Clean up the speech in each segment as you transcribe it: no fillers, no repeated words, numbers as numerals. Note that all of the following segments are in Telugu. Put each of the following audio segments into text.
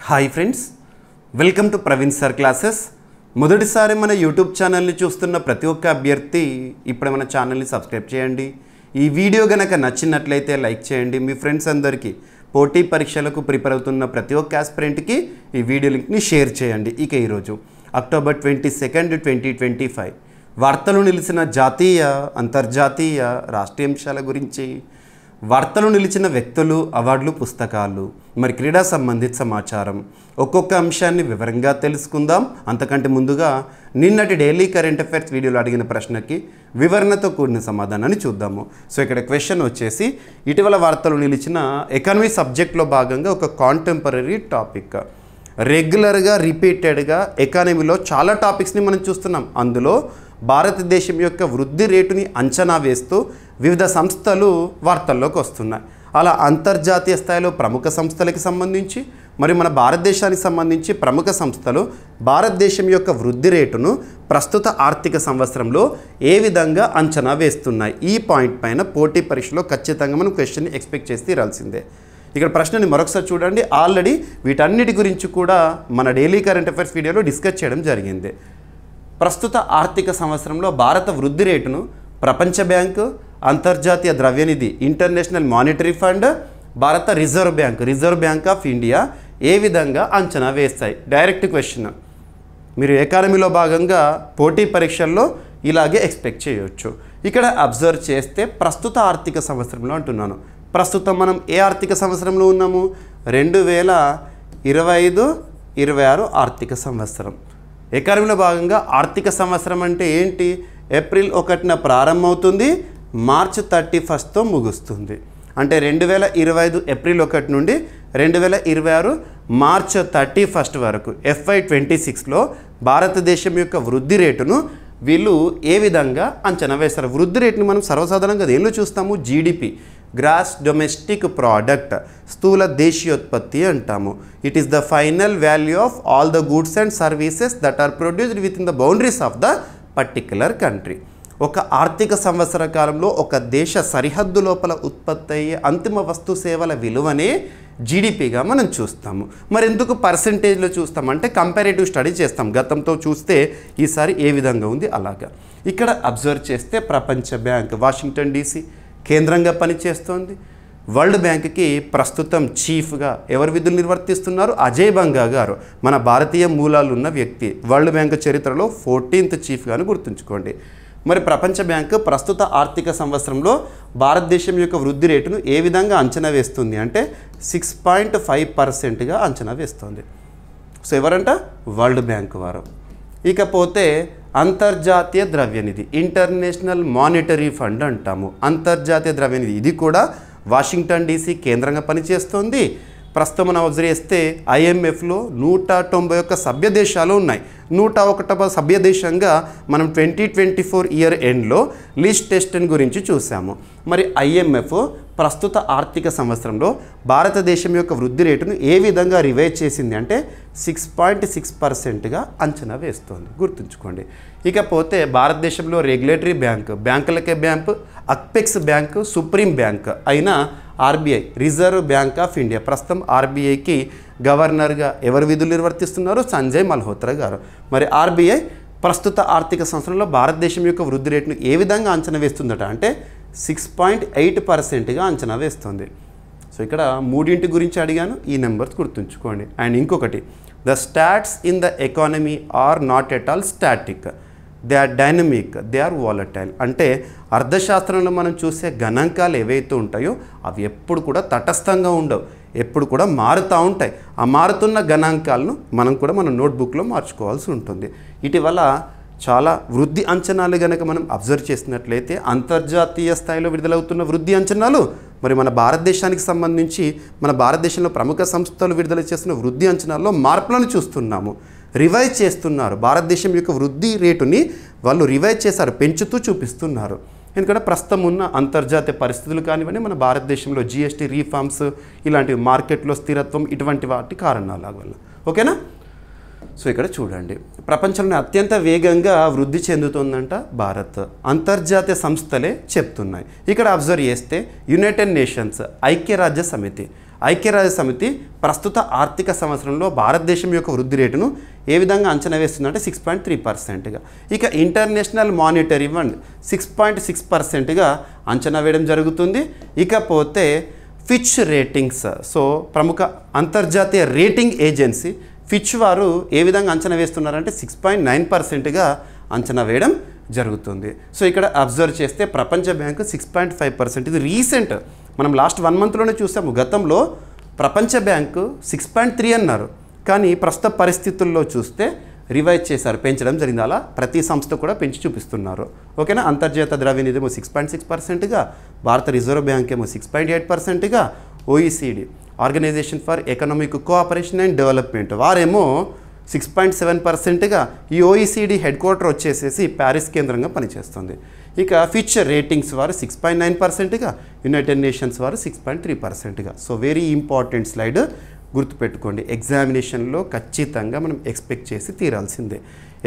Hi friends, welcome to Praveen sir classes. మొదటిసారి మన యూట్యూబ్ ఛానల్ని చూస్తున్న ప్రతి ఒక్క అభ్యర్థి ఇప్పుడే మన ఛానల్ని సబ్స్క్రైబ్ చేయండి. ఈ వీడియో కనుక నచ్చినట్లయితే లైక్ చేయండి. మీ ఫ్రెండ్స్ అందరికీ పోటీ పరీక్షలకు ప్రిపేర్ అవుతున్న ప్రతి ఒక్క ఆస్పిరెంట్కి ఈ వీడియో లింక్ని షేర్ చేయండి. ఇక ఈరోజు అక్టోబర్ 22, 2025 వార్తలు నిలిచిన జాతీయ, అంతర్జాతీయ, రాష్ట్రీయ అంశాల గురించి, వార్తలు నిలిచిన వ్యక్తులు, అవార్డులు, పుస్తకాలు, మరి క్రీడా సంబంధిత సమాచారం, ఒక్కొక్క అంశాన్ని వివరంగా తెలుసుకుందాం. అంతకంటే ముందుగా నిన్నటి డైలీ కరెంట్ అఫైర్స్ వీడియోలో అడిగిన ప్రశ్నకి వివరణతో కూడిన సమాధానాన్ని చూద్దాము. సో ఇక్కడ క్వశ్చన్ వచ్చేసి, ఇటీవల వార్తలు నిలిచిన ఎకానమీ సబ్జెక్ట్లో భాగంగా ఒక కాంటెంపరీ టాపిక్. రెగ్యులర్గా రిపీటెడ్గా ఎకానమీలో చాలా టాపిక్స్ని మనం చూస్తున్నాం. అందులో భారతదేశం యొక్క వృద్ధి రేటుని అంచనా వేస్తూ వివిధ సంస్థలు వార్తల్లోకి వస్తున్నాయి. అలా అంతర్జాతీయ స్థాయిలో ప్రముఖ సంస్థలకి సంబంధించి మరి మన భారతదేశానికి సంబంధించి ప్రముఖ సంస్థలు భారతదేశం యొక్క వృద్ధి రేటును ప్రస్తుత ఆర్థిక సంవత్సరంలో ఏ విధంగా అంచనా వేస్తున్నాయి, ఈ పాయింట్ పైన పోటీ పరీక్షలో ఖచ్చితంగా మనం క్వశ్చన్ని ఎక్స్పెక్ట్ చేసి తీరాల్సిందే. ఇక్కడ ప్రశ్నని మరొకసారి చూడండి. ఆల్రెడీ వీటన్నిటి గురించి కూడా మన డైలీ కరెంట్ అఫైర్స్ వీడియోలో డిస్కస్ చేయడం జరిగింది. ప్రస్తుత ఆర్థిక సంవత్సరంలో భారత వృద్ధి రేటును ప్రపంచ బ్యాంకు, అంతర్జాతీయ ద్రవ్యనిధి, ఇంటర్నేషనల్ మానిటరీ ఫండ్, భారత రిజర్వ్ బ్యాంక్ ఆఫ్ ఇండియా ఏ విధంగా అంచనా వేస్తాయి? Direct question. మీరు ఎకానమీలో భాగంగా పోటీ పరీక్షల్లో ఇలాగే ఎక్స్పెక్ట్ చేయవచ్చు. ఇక్కడ అబ్జర్వ్ చేస్తే ప్రస్తుత ఆర్థిక సంవత్సరంలో అంటున్నాను. ప్రస్తుతం మనం ఏ ఆర్థిక సంవత్సరంలో ఉన్నాము? 2025-26 ఆర్థిక సంవత్సరం. ఎకానమీలో భాగంగా ఆర్థిక సంవత్సరం అంటే ఏంటి? ఏప్రిల్ 1న ప్రారంభమవుతుంది, మార్చ్ 31తో ముగుస్తుంది. అంటే 2025 ఏప్రిల్ 1 నుండి 2026 మార్చ్ 31 వరకు FY26లో భారతదేశం యొక్క వృద్ధి రేటును వీళ్ళు ఏ విధంగా అంచనా వేస్తారు? వృద్ధి రేటును మనం సర్వసాధారణంగా దేనిలో చూస్తాము? జీడిపి, గ్రాస్ డొమెస్టిక్ ప్రోడక్ట్, స్థూల దేశీయోత్పత్తి అంటాము. It is the final value of all the goods and services that are produced within the boundaries of the particular country. ఒక ఆర్థిక సంవత్సర కాలంలో ఒక దేశ సరిహద్దు లోపల ఉత్పత్తి అయ్యే అంతిమ వస్తు సేవల విలువనే జీడిపిగా మనం చూస్తాము. మరి ఎందుకు పర్సెంటేజ్లో చూస్తామంటే కంపారేటివ్ స్టడీ చేస్తాం. గతంతో చూస్తే ఈసారి ఏ విధంగా ఉంది అలాగా. ఇక్కడ అబ్జర్వ్ చేస్తే ప్రపంచ బ్యాంక్ వాషింగ్టన్ DC కేంద్రంగా పనిచేస్తోంది. వరల్డ్ బ్యాంక్కి ప్రస్తుతం చీఫ్గా ఎవరు విధులు నిర్వర్తిస్తున్నారు? అజయ్ బంగా గారు, మన భారతీయ మూలాలు ఉన్న వ్యక్తి. వరల్డ్ బ్యాంక్ చరిత్రలో 14th చీఫ్గాను గుర్తుంచుకోండి. మరి ప్రపంచ బ్యాంకు ప్రస్తుత ఆర్థిక సంవత్సరంలో భారతదేశం యొక్క వృద్ధి రేటును ఏ విధంగా అంచనా వేస్తుంది అంటే 6.5%గా అంచనా వేస్తుంది. సో ఎవరంట? వరల్డ్ బ్యాంక్ వారు. ఇకపోతే అంతర్జాతీయ ద్రవ్యనిధి, ఇంటర్నేషనల్ మానిటరీ ఫండ్ అంటాము. అంతర్జాతీయ ద్రవ్యనిధి ఇది కూడా వాషింగ్టన్ DC కేంద్రంగా పనిచేస్తుంది. ప్రస్తుతం మనం అబ్జర్వ్ చేస్తే IMFలో 191 సభ్య దేశాలు ఉన్నాయి. 101వ సభ్య దేశంగా మనం 2024 ఇయర్ ఎండ్లో లిచ్టెన్స్టైన్ గురించి చూసాము. మరి IMF ప్రస్తుత ఆర్థిక సంవత్సరంలో భారతదేశం యొక్క వృద్ధి రేటును ఏ విధంగా రివైజ్ చేసింది అంటే 6.6%గా అంచనా వేస్తోంది. గుర్తుంచుకోండి. ఇకపోతే భారతదేశంలో రెగ్యులేటరీ బ్యాంకులకే bank, apex bank, supreme bank అయిన RBI, Reserve Bank of India. ప్రస్తుతం RBIకి గవర్నర్గా ఎవరు విధులు నిర్వర్తిస్తున్నారు? సంజయ్ మల్హోత్రా గారు. మరి RBI ప్రస్తుత ఆర్థిక సంవత్సరంలో భారతదేశం యొక్క వృద్ధి రేటును ఏ విధంగా అంచనా వేస్తుందట అంటే 6.8%గా అంచనా వేస్తుంది. సో ఇక్కడ మూడింటి గురించి అడిగాను, ఈ నెంబర్స్ గుర్తుంచుకోండి. అండ్ ఇంకొకటి, the stats in the economy are not at all static, they are dynamic, they are volatile. అంటే అర్థశాస్త్రంలో మనం చూసే గణాంకాలు ఏవైతే ఉంటాయో అవి ఎప్పుడు కూడా తటస్థంగా ఉండవు, ఎప్పుడు కూడా మారుతూ ఉంటాయి. ఆ మారుతున్న గణాంకాలను మనం కూడా మన నోట్బుక్లో మార్చుకోవాల్సి ఉంటుంది. ఇటీవల చాలా వృద్ధి అంచనాలు కనుక మనం అబ్జర్వ్ చేసినట్లయితే అంతర్జాతీయ స్థాయిలో విడుదలవుతున్న వృద్ధి అంచనాలు, మరి మన భారతదేశానికి సంబంధించి మన భారతదేశంలో ప్రముఖ సంస్థలు విడుదల చేస్తున్న వృద్ధి అంచనాల్లో మార్పులను చూస్తున్నాము. రివైజ్ చేస్తున్నారు. భారతదేశం యొక్క వృద్ధి రేటుని వాళ్ళు రివైజ్ చేశారు, పెంచుతూ చూపిస్తున్నారు. ఎందుకంటే ప్రస్తుతం ఉన్న అంతర్జాతీయ పరిస్థితులు కానివ్వండి, మన భారతదేశంలో GST రీఫార్మ్స్, ఇలాంటివి మార్కెట్లో స్థిరత్వం, ఇటువంటి వాటి కారణాల వల్ల. ఓకేనా? సో ఇక్కడ చూడండి, ప్రపంచంలో అత్యంత వేగంగా వృద్ధి చెందుతుందంట భారత్. అంతర్జాతీయ సంస్థలే చెప్తున్నాయి. ఇక్కడ అబ్జర్వ్ చేస్తే యునైటెడ్ నేషన్స్, ఐక్యరాజ్య సమితి, ఐక్యరాజ్య సమితి ప్రస్తుత ఆర్థిక సంవత్సరంలో భారతదేశం యొక్క వృద్ధి రేటును ఏ విధంగా అంచనా వేస్తుందంటే 6.3%గా. ఇక ఇంటర్నేషనల్ మానిటరీ ఫండ్ 6.6%గా అంచనా వేయడం జరుగుతుంది. ఇకపోతే ఫిచ్ రేటింగ్స్, సో ప్రముఖ అంతర్జాతీయ రేటింగ్ ఏజెన్సీ ఫిచ్ వారు ఏ విధంగా అంచనా వేస్తున్నారంటే 6.9%గా అంచనా వేయడం జరుగుతుంది. సో ఇక్కడ అబ్జర్వ్ చేస్తే ప్రపంచ బ్యాంకు 6.5%, ఇది రీసెంట్, మనం లాస్ట్ 1 మంత్లోనే చూసాము. గతంలో ప్రపంచ బ్యాంకు 6.3 అన్నారు, కానీ ప్రస్తుత పరిస్థితుల్లో చూస్తే రివైజ్ చేశారు, పెంచడం జరిగింది. అలా ప్రతి సంస్థ కూడా పెంచి చూపిస్తున్నారు. ఓకేనా. అంతర్జాతీయ ద్రవ్య నిధి ఏమో 6.6%గా, భారత రిజర్వ్ బ్యాంక్ ఏమో 6.8%గా, OECD organisation for economic cooperation and development వారేమో 6.7%గా. ఈ ఓఈసీడీ హెడ్ క్వార్టర్ వచ్చేసేసి ప్యారిస్ కేంద్రంగా పనిచేస్తుంది. ఇక ఫిచ్ రేటింగ్స్ వారు 6.9%గా, యునైటెడ్ నేషన్స్ వారు 6.3%గా. సో వెరీ ఇంపార్టెంట్ స్లైడ్, గుర్తుపెట్టుకోండి. ఎగ్జామినేషన్లో ఖచ్చితంగా మనం ఎక్స్పెక్ట్ చేసి తీరాల్సిందే.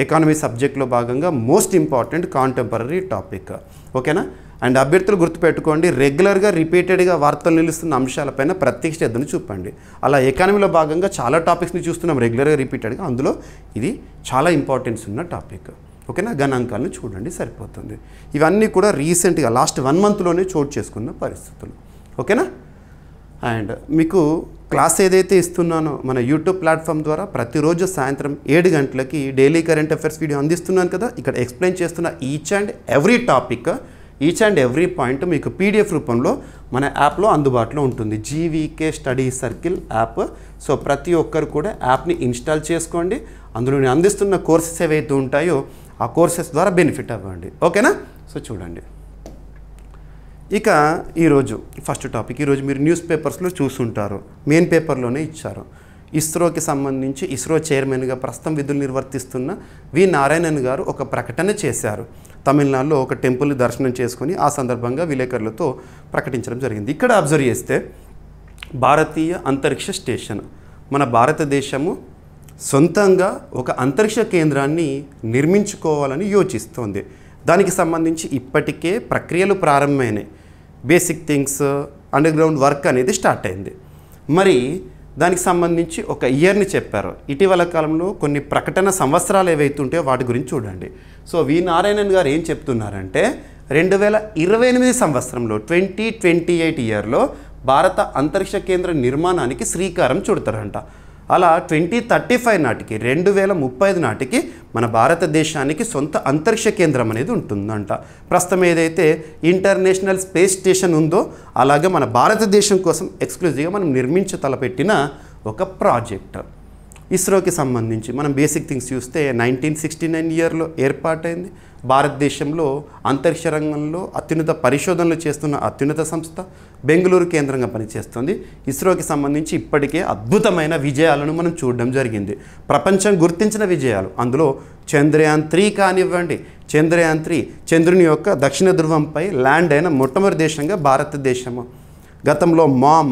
ఎకానమీ సబ్జెక్ట్లో భాగంగా మోస్ట్ ఇంపార్టెంట్ కాంటెంపరీ టాపిక్. ఓకేనా. అండ్ అభ్యర్థులు గుర్తుపెట్టుకోండి, రెగ్యులర్గా రిపీటెడ్గా వార్తలు నిలుస్తున్న అంశాలపైన ప్రత్యేక శ్రద్ధను చూపండి. అలా ఎకానమీలో భాగంగా చాలా టాపిక్స్ని చూస్తున్నాం రెగ్యులర్గా రిపీటెడ్గా, అందులో ఇది చాలా ఇంపార్టెన్స్ ఉన్న టాపిక్. ఓకేనా. గణాంకాలను చూడండి సరిపోతుంది. ఇవన్నీ కూడా రీసెంట్గా లాస్ట్ 1 మంత్లోనే చోటు చేసుకున్న పరిస్థితులు. ఓకేనా. అండ్ మీకు క్లాస్ ఏదైతే ఇస్తున్నానో మన యూట్యూబ్ ప్లాట్ఫామ్ ద్వారా ప్రతిరోజు సాయంత్రం 7 గంటలకి డైలీ కరెంట్ అఫైర్స్ వీడియో అందిస్తున్నాను కదా. ఇక్కడ ఎక్స్ప్లెయిన్ చేస్తున్న each and every topic, each and every point మీకు పీడిఎఫ్ రూపంలో మన యాప్లో అందుబాటులో ఉంటుంది. GVK study circle app. So ప్రతి ఒక్కరు కూడా యాప్ని ఇన్స్టాల్ చేసుకోండి. అందులో నేను అందిస్తున్న కోర్సెస్ ఏవైతే ఉంటాయో ఆ కోర్సెస్ ద్వారా బెనిఫిట్ అవ్వండి. ఓకేనా. సో చూడండి, ఇక ఈరోజు ఫస్ట్ టాపిక్. ఈరోజు మీరు న్యూస్ పేపర్స్లో చూసుంటారు, మెయిన్ పేపర్లోనే ఇచ్చారు. ఇస్రోకి సంబంధించి ఇస్రో చైర్మన్గా ప్రస్తుతం విధులు నిర్వర్తిస్తున్న వి నారాయణన్ గారు ఒక ప్రకటన చేశారు. తమిళనాడులో ఒక టెంపుల్ దర్శనం చేసుకొని ఆ సందర్భంగా విలేకరులతో ప్రకటించడం జరిగింది. ఇక్కడ అబ్జర్వ్ చేస్తే భారతీయ అంతరిక్ష స్టేషన్, మన భారతదేశము సొంతంగా ఒక అంతరిక్ష కేంద్రాన్ని నిర్మించుకోవాలని యోచిస్తోంది. దానికి సంబంధించి ఇప్పటికే ప్రక్రియలు ప్రారంభమైనాయి. Basic things, underground work అనేది స్టార్ట్ అయింది. మరి దానికి సంబంధించి ఒక ఇయర్ని చెప్పారు. ఇటీవల కాలంలో కొన్ని ప్రకటన సంవత్సరాలు ఏవైతే ఉంటాయో వాటి గురించి చూడండి. సో వి నారాయణన్ గారు ఏం చెప్తున్నారంటే 2028 సంవత్సరంలో 2028 ఇయర్లో భారత అంతరిక్ష కేంద్ర నిర్మాణానికి శ్రీకారం చుడతారంట. అలా 2035 నాటికి 2035 నాటికి మన భారతదేశానికి సొంత అంతరిక్ష కేంద్రం అనేది ఉంటుందంట. ప్రస్తుతం ఏదైతే ఇంటర్నేషనల్ స్పేస్ స్టేషన్ ఉందో అలాగే మన భారతదేశం కోసం ఎక్స్క్లూజివ్గా మనం తలపెట్టిన ఒక ప్రాజెక్ట్. ఇస్రోకి సంబంధించి మనం బేసిక్ థింగ్స్ చూస్తే 1969 ఇయర్లో ఏర్పాటైంది. భారతదేశంలో అంతరిక్ష రంగంలో అత్యున్నత పరిశోధనలు చేస్తున్న అత్యున్నత సంస్థ బెంగళూరు కేంద్రంగా పనిచేస్తుంది. ఇస్రోకి సంబంధించి ఇప్పటికే అద్భుతమైన విజయాలను మనం చూడడం జరిగింది. ప్రపంచం గుర్తించిన విజయాలు, అందులో చంద్రయాన్ 3 కానివ్వండి. చంద్రయాన్ 3 చంద్రుని యొక్క దక్షిణ ధృవంపై ల్యాండ్ అయిన మొట్టమొదటి దేశంగా భారతదేశము. గతంలో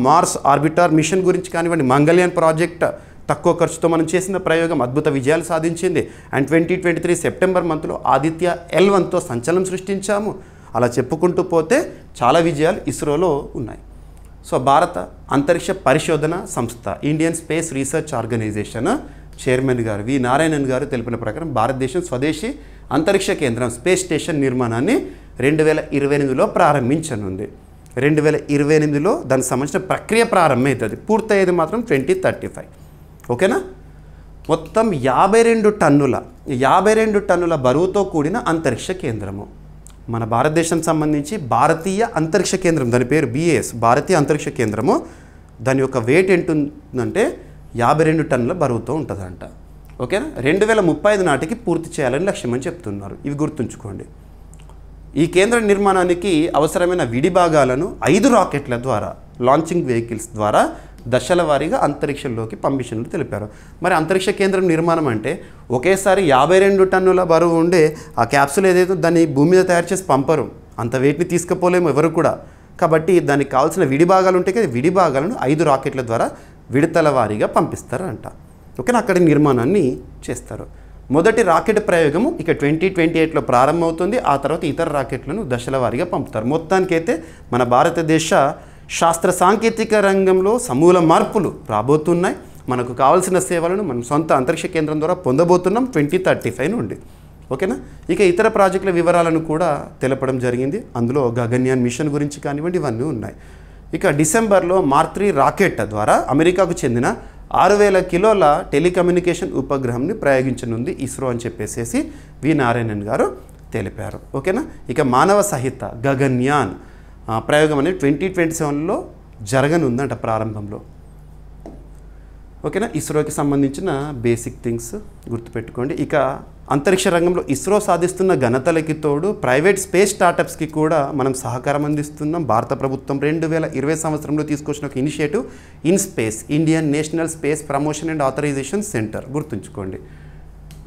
మార్స్ ఆర్బిటర్ మిషన్ గురించి కానివ్వండి, మంగళయాన్ ప్రాజెక్ట్ తక్కువ ఖర్చుతో మనం చేసిన ప్రయోగం అద్భుత విజయాలు సాధించింది. అండ్ 2023 సెప్టెంబర్ మంత్లో ఆదిత్య L1తో సంచలనం సృష్టించాము. అలా చెప్పుకుంటూ పోతే చాలా విజయాలు ఇస్రోలో ఉన్నాయి. సో భారత అంతరిక్ష పరిశోధన సంస్థ Indian Space Research Organisation chairman garu V Narayanan గారు తెలిపిన ప్రకారం భారతదేశం స్వదేశీ అంతరిక్ష కేంద్రం స్పేస్ స్టేషన్ నిర్మాణాన్ని 2028లో ప్రారంభించనుంది. 2028లో దానికి సంబంధించిన ప్రక్రియ ప్రారంభమవుతుంది. పూర్తయ్యేది మాత్రం 2035. ఓకేనా. మొత్తం 52 టన్నుల బరువుతో కూడిన అంతరిక్ష కేంద్రము మన భారతదేశం సంబంధించి భారతీయ అంతరిక్ష కేంద్రం, దాని పేరు BAS భారతీయ అంతరిక్ష కేంద్రము. దాని యొక్క వెయిట్ ఎంతుందంటే 52 టన్నుల బరువుతో ఉంటుందంట. ఓకేనా. 2035 నాటికి పూర్తి చేయాలని లక్ష్యమని చెప్తున్నారు. ఇవి గుర్తుంచుకోండి. ఈ కేంద్ర నిర్మాణానికి అవసరమైన విడి భాగాలను 5 రాకెట్ల ద్వారా, లాంచింగ్ వెహికల్స్ ద్వారా దశల వారీగా అంతరిక్షంలోకి పంపించినట్లు తెలిపారు. మరి అంతరిక్ష కేంద్రం నిర్మాణం అంటే ఒకేసారి 52 టన్నుల బరువు ఉండే ఆ క్యాప్సూల్ ఏదైతే దాన్ని భూమి మీద తయారు చేసి పంపరు, అంత వెయిట్ని తీసుకుపోలేము ఎవరు కూడా. కాబట్టి దానికి కావాల్సిన విడి భాగాలు ఉంటాయి కదా, విడి భాగాలను 5 రాకెట్ల ద్వారా విడతల వారీగా పంపిస్తారంట. ఓకేనా. అక్కడి నిర్మాణాన్ని చేస్తారు. మొదటి రాకెట్ ప్రయోగము ఇక 2028లో ప్రారంభమవుతుంది. ఆ తర్వాత ఇతర రాకెట్లను దశల వారీగా పంపుతారు. మొత్తానికైతే మన భారతదేశ శాస్త్ర సాంకేతిక రంగంలో సమూల మార్పులు రాబోతున్నాయి. మనకు కావాల్సిన సేవలను మనం సొంత అంతరిక్ష కేంద్రం ద్వారా పొందబోతున్నాం 2035 నుండి. ఓకేనా. ఇక ఇతర ప్రాజెక్టుల వివరాలను కూడా తెలపడం జరిగింది. అందులో గగన్యాన్ మిషన్ గురించి కానివ్వండి ఇవన్నీ ఉన్నాయి. ఇక డిసెంబర్లో మార్క్ 3 రాకెట్ ద్వారా అమెరికాకు చెందిన 6000 కిలోల టెలికమ్యూనికేషన్ ఉపగ్రహంని ప్రయోగించనుంది ఇస్రో అని చెప్పేసి వి నారాయణన్ గారు తెలిపారు. ఓకేనా. ఇక మానవ సహిత గగన్యాన్ ప్రయోగం అనేది 2027లో జరగనుందంట ప్రారంభంలో. ఓకేనా. ఇస్రోకి సంబంధించిన బేసిక్ థింగ్స్ గుర్తుపెట్టుకోండి. ఇక అంతరిక్ష రంగంలో ఇస్రో సాధిస్తున్న ఘనతలకి తోడు ప్రైవేట్ స్పేస్ స్టార్టప్స్కి కూడా మనం సహకారం అందిస్తున్నాం. భారత ప్రభుత్వం 2020 సంవత్సరంలో తీసుకొచ్చిన ఒక initiative in space Indian National Space Promotion and Authorisation Centre గుర్తుంచుకోండి.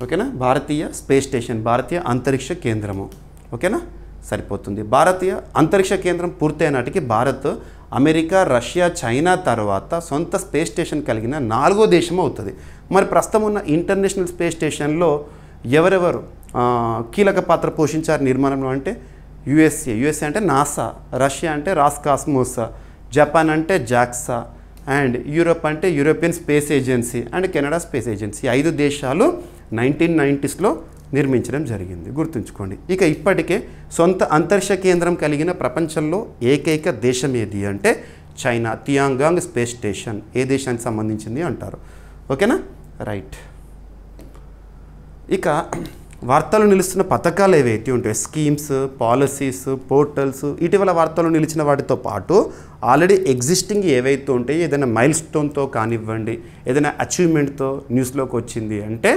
ఓకేనా. భారతీయ స్పేస్ స్టేషన్, భారతీయ అంతరిక్ష కేంద్రము. ఓకేనా, సరిపోతుంది. భారతీయ అంతరిక్ష కేంద్రం పూర్తయిన నాటికి భారత్ అమెరికా, రష్యా, చైనా తర్వాత సొంత స్పేస్ స్టేషన్ కలిగిన 4వ దేశం అవుతుంది. మరి ప్రస్తుతం ఉన్న ఇంటర్నేషనల్ స్పేస్ స్టేషన్లో ఎవరెవరు కీలక పాత్ర పోషించారు నిర్మాణంలో అంటే యుఎస్ఏ అంటే నాసా, రష్యా అంటే రాస్కాస్మోస్, జపాన్ అంటే జాక్సా, అండ్ యూరోప్ అంటే European space agency and Canada space agency. 5 దేశాలు 1990స్లో నిర్మించడం జరిగింది గుర్తుంచుకోండి. ఇక ఇప్పటికే సొంత అంతరిక్ష కేంద్రం కలిగిన ప్రపంచంలో ఏకైక దేశం ఏది అంటే చైనా. తియాంగాంగ్ స్పేస్ స్టేషన్ ఏ దేశానికి సంబంధించింది అంటారు. ఓకేనా, రైట్. ఇక వార్తలు నిలుస్తున్న పథకాలు ఏవైతే ఉంటాయో స్కీమ్స్, పాలసీస్, పోర్టల్స్, ఇటీవల వార్తలు నిలిచిన వాటితో పాటు ఆల్రెడీ ఎగ్జిస్టింగ్ ఏవైతే ఉంటాయో ఏదైనా మైల్ స్టోన్తో కానివ్వండి, ఏదైనా అచీవ్మెంట్తో న్యూస్లోకి వచ్చింది అంటే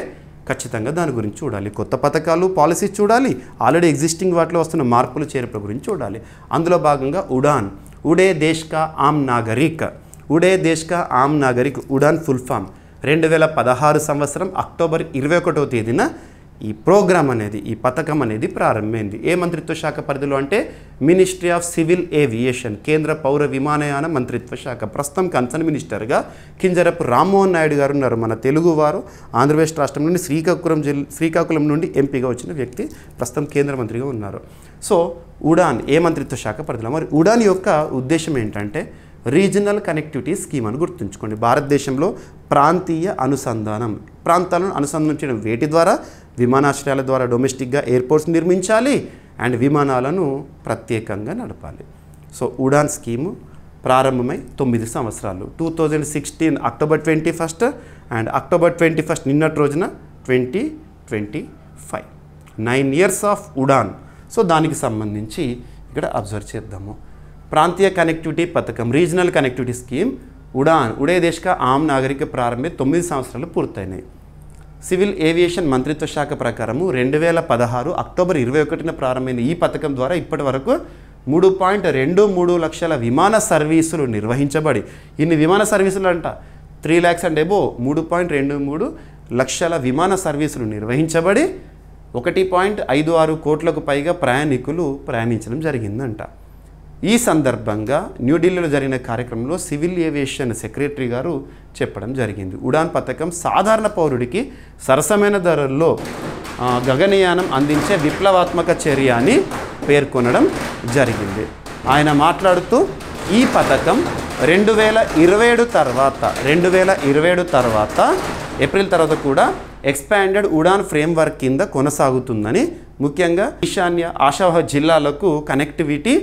ఖచ్చితంగా దాని గురించి చూడాలి. కొత్త పథకాలు, పాలసీస్ చూడాలి, ఆల్రెడీ ఎగ్జిస్టింగ్ వాటిలో వస్తున్న మార్పులు చేర్పుల గురించి చూడాలి. అందులో భాగంగా ఉడాన్, ఉడే దేశ్ కా ఆమ్ నాగరిక్, ఉడే దేశ్ కా ఆమ్ నాగరిక్ ఉడాన్ ఫుల్ ఫామ్ 2016 సంవత్సరం అక్టోబర్ 21వ తేదీన ఈ ప్రోగ్రామ్ అనేది, ఈ పథకం అనేది ప్రారంభమైంది. ఏ మంత్రిత్వ శాఖ పరిధిలో అంటే మినిస్ట్రీ ఆఫ్ సివిల్ ఏవియేషన్, కేంద్ర పౌర విమానయాన మంత్రిత్వ శాఖ. ప్రస్తుతం కన్సర్న్ మినిస్టర్గా కింజరపు రామ్మోహన్ నాయుడు గారు ఉన్నారు. మన తెలుగువారు, ఆంధ్రప్రదేశ్ రాష్ట్రం నుండి శ్రీకాకుళం నుండి ఎంపీగా వచ్చిన వ్యక్తి ప్రస్తుతం కేంద్ర మంత్రిగా ఉన్నారు. సో ఉడాన్ ఏ మంత్రిత్వ శాఖ పరిధిలో. మరి ఉడాన్ యొక్క ఉద్దేశం ఏంటంటే రీజనల్ కనెక్టివిటీ స్కీమ్ అని గుర్తుంచుకోండి. భారతదేశంలో ప్రాంతీయ అనుసంధానం, ప్రాంతాలను అనుసంధానించడం వేటి ద్వారా, విమానాశ్రయాల ద్వారా డొమెస్టిక్గా ఎయిర్పోర్ట్స్ నిర్మించాలి అండ్ విమానాలను ప్రత్యేకంగా నడపాలి. సో ఉడాన్ స్కీము ప్రారంభమై 9 సంవత్సరాలు 2016 అక్టోబర్ 21 అండ్ అక్టోబర్ 21 నిన్నటి రోజున 2025 9 years ఆఫ్ ఉడాన్. సో దానికి సంబంధించి ఇక్కడ అబ్జర్వ్ చేద్దాము. ప్రాంతీయ కనెక్టివిటీ పథకం, రీజనల్ కనెక్టివిటీ స్కీమ్ ఉడాన్, ఉడే దేశ్ కా ఆమ్ నాగరిక ప్రారంభమై 9 సంవత్సరాలు పూర్తయినాయి. సివిల్ ఏవియేషన్ మంత్రిత్వ శాఖ ప్రకారము 2016 అక్టోబర్ 21న ప్రారంభమైన ఈ పథకం ద్వారా ఇప్పటి వరకు 3.23 లక్షల విమాన సర్వీసులు నిర్వహించబడి, ఇన్ని విమాన సర్వీసులు అంట 3 lakhs అండ్ అబోవ్ 3.23 లక్షల విమాన సర్వీసులు నిర్వహించబడి 1.56 కోట్లకు పైగా ప్రయాణికులు ప్రయాణించడం జరిగిందంట. ఈ సందర్భంగా న్యూఢిల్లీలో జరిగిన కార్యక్రమంలో సివిల్ ఏవియేషన్ సెక్రటరీ గారు చెప్పడం జరిగింది. ఉడాన్ పథకం సాధారణ పౌరుడికి సరసమైన ధరల్లో గగనయానం అందించే విప్లవాత్మక చర్య అని పేర్కొనడం జరిగింది. ఆయన మాట్లాడుతూ ఈ పథకం 2027 తర్వాత ఏప్రిల్ తర్వాత కూడా ఎక్స్పాండెడ్ ఉడాన్ ఫ్రేమ్వర్క్ కింద కొనసాగుతుందని, ముఖ్యంగా ఈశాన్య ఆశావహ జిల్లాలకు కనెక్టివిటీ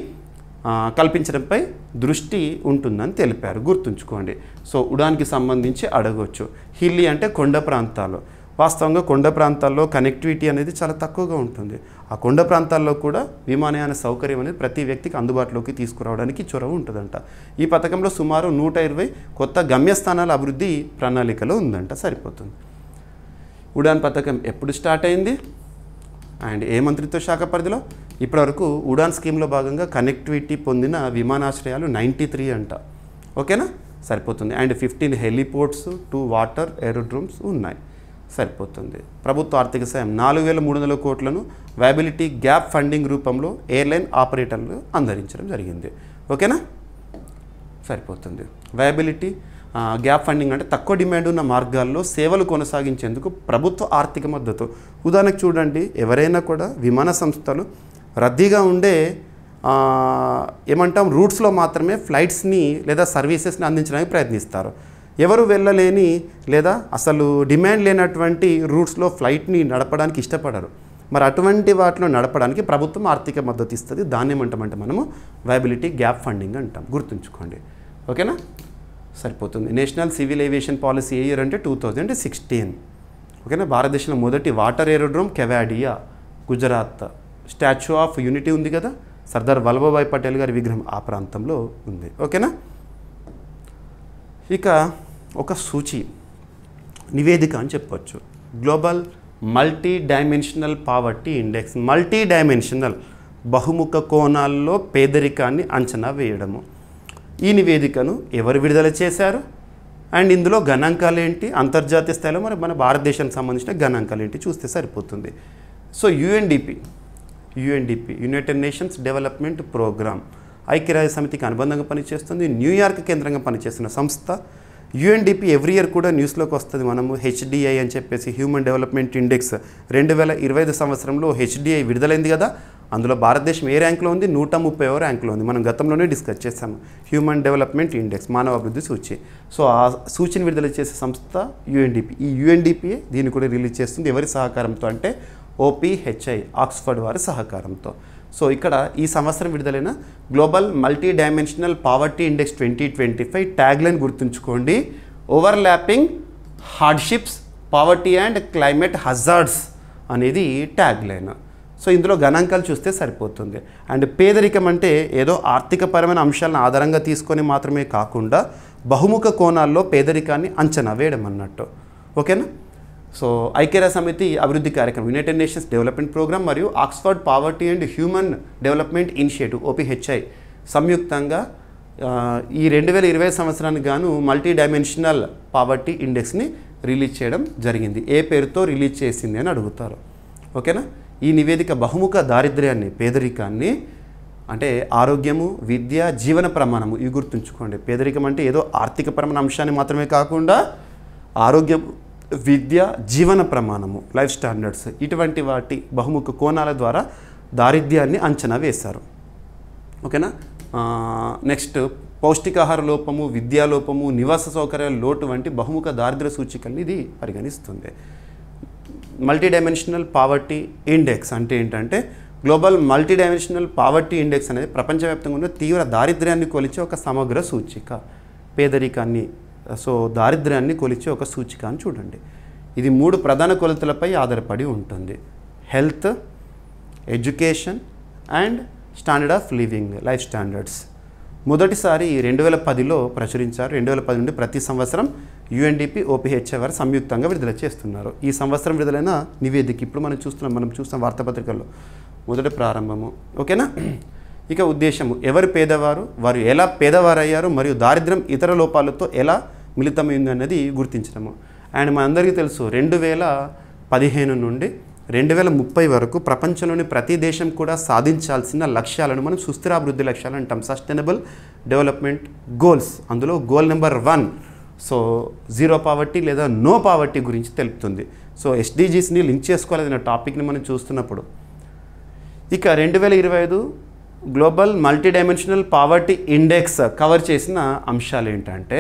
కల్పించడంపై దృష్టి ఉంటుందని తెలిపారు గుర్తుంచుకోండి. సో ఉడాన్కి సంబంధించి అడగవచ్చు. హిల్లీ అంటే కొండ ప్రాంతాలు, వాస్తవంగా కొండ ప్రాంతాల్లో కనెక్టివిటీ అనేది చాలా తక్కువగా ఉంటుంది. ఆ కొండ ప్రాంతాల్లో కూడా విమానయాన సౌకర్యం అనేది ప్రతి వ్యక్తికి అందుబాటులోకి తీసుకురావడానికి చొరవ ఉంటుందంట. ఈ పథకంలో సుమారు 120 కొత్త గమ్యస్థానాల అభివృద్ధి ప్రణాళికలో ఉందంట. సరిపోతుంది. ఉడాన్ పథకం ఎప్పుడు స్టార్ట్ అయింది అండ్ ఏ మంత్రిత్వ శాఖ పరిధిలో? ఇప్పటివరకు ఉడాన్ స్కీమ్లో భాగంగా కనెక్టివిటీ పొందిన విమానాశ్రయాలు 93 అంట. ఓకేనా, సరిపోతుంది. అండ్ 15 హెలిపోర్ట్స్, 2 వాటర్ ఏరోడ్రోమ్స్ ఉన్నాయి. సరిపోతుంది. ప్రభుత్వ ఆర్థిక సాయం 4300 కోట్లను వయబిలిటీ గ్యాప్ ఫండింగ్ రూపంలో ఎయిర్లైన్ ఆపరేటర్లు అందించడం జరిగింది. ఓకేనా, సరిపోతుంది. వయబిలిటీ గ్యాప్ ఫండింగ్ అంటే తక్కువ డిమాండ్ ఉన్న మార్గాల్లో సేవలు కొనసాగించేందుకు ప్రభుత్వ ఆర్థిక మద్దతు. ఉదాహరణకు చూడండి, ఎవరైనా కూడా విమాన సంస్థలు రద్దీగా ఉండే ఏమంటాం రూట్స్లో మాత్రమే ఫ్లైట్స్ని లేదా సర్వీసెస్ని అందించడానికి ప్రయత్నిస్తారు. ఎవరు వెళ్ళలేని లేదా అసలు డిమాండ్ లేనటువంటి రూట్స్లో ఫ్లైట్ని నడపడానికి ఇష్టపడరు. మరి అటువంటి వాటిలో నడపడానికి ప్రభుత్వం ఆర్థిక మద్దతు ఇస్తుంది. దాన్ని ఏమంటామంటే మనము వయబిలిటీ గ్యాప్ ఫండింగ్ అంటాం. గుర్తుంచుకోండి. ఓకేనా, సరిపోతుంది. నేషనల్ సివిల్ ఏవియేషన్ పాలసీ ఏ ఇయర్ అంటే 2016. ఓకేనా, భారతదేశంలో మొదటి water aerodrome Kevadia, Gujarat. Statue of unity ఉంది కదా, సర్దార్ వల్లభాయ్ పటేల్ గారి విగ్రహం ఆ ప్రాంతంలో ఉంది. ఓకేనా, ఇక ఒక సూచి నివేదిక అని చెప్పొచ్చు. Global multidimensional poverty index. Multi dimensional బహుముఖ కోణాల్లో పేదరికాన్ని అంచనా వేయడము. ఈ నివేదికను ఎవరు విడుదల చేశారు అండ్ ఇందులో గణాంకాలు ఏంటి, అంతర్జాతీయ స్థాయిలో మరి మన భారతదేశానికి సంబంధించిన గణాంకాలు ఏంటి చూస్తే సరిపోతుంది. So UNDP United Nations Development Programme ఐక్యరాజ్య సమితికి అనుబంధంగా పనిచేస్తుంది. న్యూయార్క్ కేంద్రంగా పనిచేస్తున్న సంస్థ. యుఎన్డిపి ఎవ్రీ ఇయర్ కూడా న్యూస్లోకి వస్తుంది. మనము హెచ్డిఐ అని చెప్పేసి హ్యూమన్ డెవలప్మెంట్ ఇండెక్స్ 2025 సంవత్సరంలో హెచ్డిఐ విడుదలైంది కదా. అందులో భారతదేశం ఏ ర్యాంక్లో ఉంది, 130వ ర్యాంక్లో ఉంది. మనం గతంలోనే డిస్కస్ చేసాము. హ్యూమన్ డెవలప్మెంట్ ఇండెక్స్, మానవ అభివృద్ధి సూచి. సో ఆ సూచిని విడుదల చేసే సంస్థ యుఎన్డిపి. ఈ యుఎన్డిపిఏ దీన్ని కూడా రిలీజ్ చేస్తుంది. ఎవరి సహకారంతో అంటే ఓపీహెచ్ఐ, ఆక్స్ఫర్డ్ వారి సహకారంతో. సో ఇక్కడ ఈ సంవత్సరం విడుదలైన global multidimensional poverty index 2025 tagline గుర్తుంచుకోండి. Overlapping hardships, poverty and climate hazards అనేది ట్యాగ్లైన్. సో ఇందులో గణాంకాలు చూస్తే సరిపోతుంది. అండ్ పేదరికం అంటే ఏదో ఆర్థికపరమైన అంశాలను ఆధారంగా తీసుకొని మాత్రమే కాకుండా బహుముఖ కోణాల్లో పేదరికాన్ని అంచనా వేయడం అన్నట్టు. ఓకేనా. సో ఐక్యరాజ్య సమితి అభివృద్ధి కార్యక్రమం, యునైటెడ్ నేషన్స్ డెవలప్మెంట్ ప్రోగ్రామ్ మరియు Oxford poverty and human development initiative OPHI సంయుక్తంగా ఈ 2020 సంవత్సరానికి గాను మల్టీ డైమెన్షనల్ పావర్టీ ఇండెక్స్ని రిలీజ్ చేయడం జరిగింది. ఏ పేరుతో రిలీజ్ చేసింది అని అడుగుతారు. ఓకేనా. ఈ నివేదిక బహుముఖ దారిద్ర్యాన్ని, పేదరికాన్ని అంటే ఆరోగ్యము, విద్య, జీవన ప్రమాణము ఇవి గుర్తుంచుకోండి. పేదరికం అంటే ఏదో ఆర్థికపరమైన అంశాన్ని మాత్రమే కాకుండా ఆరోగ్యం, విద్య, జీవన ప్రమాణము, లైఫ్ స్టాండర్డ్స్ ఇటువంటి వాటి బహుముఖ కోణాల ద్వారా దారిద్ర్యాన్ని అంచనా వేశారు. ఓకేనా. నెక్స్ట్ పౌష్టికాహార లోపము, విద్యాలోపము, నివాస సౌకర్యాల లోటు వంటి బహుముఖ దారిద్ర్య సూచికల్ని ఇది పరిగణిస్తుంది. మల్టీ డైమెన్షనల్ పావర్టీ ఇండెక్స్ అంటే ఏంటంటే global multidimensional poverty index అనేది ప్రపంచవ్యాప్తంగా ఉన్న తీవ్ర దారిద్ర్యాన్ని కొలిచే ఒక సమగ్ర సూచిక. పేదరికాన్ని దారిద్ర్యాన్ని కొలిచే ఒక సూచిక అని చూడండి. ఇది 3 ప్రధాన కొలతలపై ఆధారపడి ఉంటుంది. Health, education and standard of living, life standards. మొదటిసారి 2010లో ప్రచురించారు. 2010 నుండి ప్రతి సంవత్సరం యుఎన్డిపి, ఓపీహెచ్ఐ వారు సంయుక్తంగా విడుదల చేస్తున్నారు. ఈ సంవత్సరం విడుదలైన నివేదిక ఇప్పుడు మనం చూస్తాం వార్తాపత్రికల్లో మొదటి ప్రారంభము. ఓకేనా. ఇక ఉద్దేశము, ఎవరు పేదవారు, వారు ఎలా పేదవారయ్యారు మరియు దారిద్ర్యం ఇతర లోపాలతో ఎలా మిళితమైంది అన్నది గుర్తించడము. అండ్ మనందరికీ తెలుసు 2015 నుండి 2030 వరకు ప్రపంచంలోని ప్రతి దేశం కూడా సాధించాల్సిన లక్ష్యాలను మనం సుస్థిరాభివృద్ధి లక్ష్యాలు అంటాం, సస్టైనబుల్ డెవలప్మెంట్ గోల్స్. అందులో గోల్ నెంబర్ 1 జీరో పావర్టీ లేదా నో పావర్టీ గురించి తెలుపుతుంది. ఎస్డిజీస్ని లింక్ చేసుకోవాలనే టాపిక్ని మనం చూస్తున్నప్పుడు ఇక 2025 global multidimensional poverty index cover చేసిన అంశాలు ఏంటంటే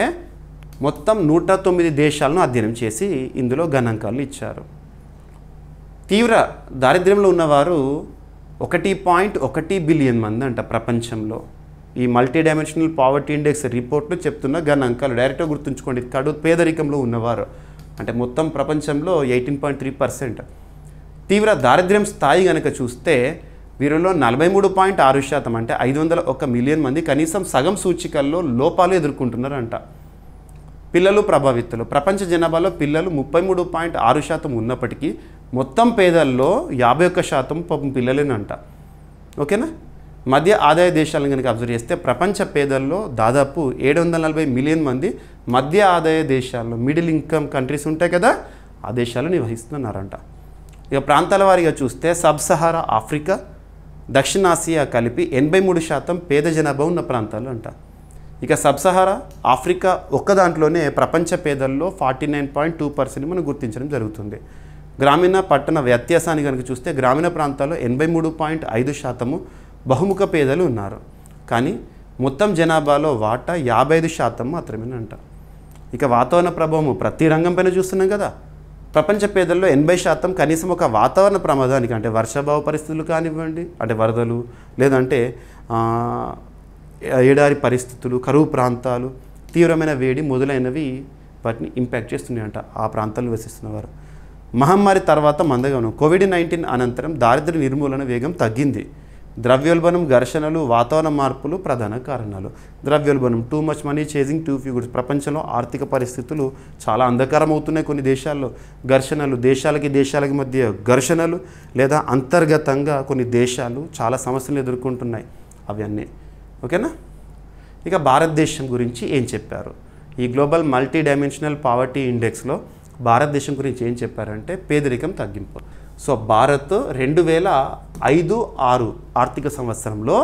మొత్తం 109 దేశాలను అధ్యయనం చేసి ఇందులో గణాంకాలు ఇచ్చారు. తీవ్ర దారిద్ర్యంలో ఉన్నవారు 1.1 బిలియన్ మంది అంట ప్రపంచంలో. ఈ మల్టీ డైమెన్షనల్ పావర్టీ ఇండెక్స్ రిపోర్ట్లో చెప్తున్న గణాంకాలు డైరెక్ట్గా గుర్తుంచుకోండి. పేదరికంలో ఉన్నవారు అంటే మొత్తం ప్రపంచంలో 18.3%. తీవ్ర దారిద్ర్యం స్థాయి కనుక చూస్తే వీరిలో 43.6% అంటే 501 మిలియన్ మంది కనీసం సగం సూచికల్లో లోపాలు ఎదుర్కొంటున్నారంట. పిల్లలు ప్రభావితులు, ప్రపంచ జనాభాలో పిల్లలు 33.6% ఉన్నప్పటికీ మొత్తం పేదల్లో 51% పిల్లలేనంట. ఓకేనా. మధ్య ఆదాయ దేశాలను కనుక అబ్జర్వ్ చేస్తే ప్రపంచ పేదల్లో దాదాపు 740 మిలియన్ మంది మధ్య ఆదాయ దేశాల్లో, మిడిల్ ఇన్కమ్ కంట్రీస్ ఉంటాయి కదా, ఆ దేశాలు నివసిస్తున్నారంట. ఇక ప్రాంతాల వారీగా చూస్తే సబ్ సహారా ఆఫ్రికా, దక్షిణాసియా కలిపి 83% పేద జనాభా ఉన్న ప్రాంతాలు అంట. ఇక సబ్ సహారా ఆఫ్రికా ఒక్క దాంట్లోనే ప్రపంచ పేదల్లో 49.2% మనం గుర్తించడం జరుగుతుంది. గ్రామీణ పట్టణ వ్యత్యాసాన్ని కనుక చూస్తే గ్రామీణ ప్రాంతాల్లో 83.5%, బహుముఖ పేదలు ఉన్నారు. కానీ మొత్తం జనాభాలో వాటా 55% మాత్రమేనంట. ఇక వాతావరణ ప్రభావం ప్రతి రంగం పైన చూస్తున్నాం కదా. ప్రపంచ పేదల్లో 80% కనీసం ఒక వాతావరణ ప్రమాదానికి, అంటే వర్షాభావ పరిస్థితులు కానివ్వండి, అంటే వరదలు, లేదంటే ఎడారి పరిస్థితులు, కరువు ప్రాంతాలు, తీవ్రమైన వేడి మొదలైనవి వాటిని ఇంపాక్ట్ చేస్తున్నాయంట ఆ ప్రాంతాల్లో నివసిస్తున్నవారు. మహమ్మారి తర్వాత మందగమనం. కోవిడ్-19 అనంతరం దారిద్ర్య నిర్మూలన వేగం తగ్గింది. ద్రవ్యోల్బణం, ఘర్షణలు, వాతావరణ మార్పులు ప్రధాన కారణాలు. ద్రవ్యోల్బణం, too much money chasing two few goods. ప్రపంచంలో ఆర్థిక పరిస్థితులు చాలా అంధకారం అవుతున్నాయి కొన్ని దేశాల్లో. ఘర్షణలు, దేశాలకి మధ్య ఘర్షణలు, లేదా అంతర్గతంగా కొన్ని దేశాలు చాలా సమస్యలు ఎదుర్కొంటున్నాయి. అవన్నీ ఓకేనా. ఇక భారతదేశం గురించి ఏం చెప్పారు ఈ గ్లోబల్ మల్టీ డైమెన్షనల్ పావర్టీ ఇండెక్స్లో? భారతదేశం గురించి ఏం చెప్పారంటే పేదరికం తగ్గింపు. సో భారత్ 2005-06 ఆర్థిక సంవత్సరంలో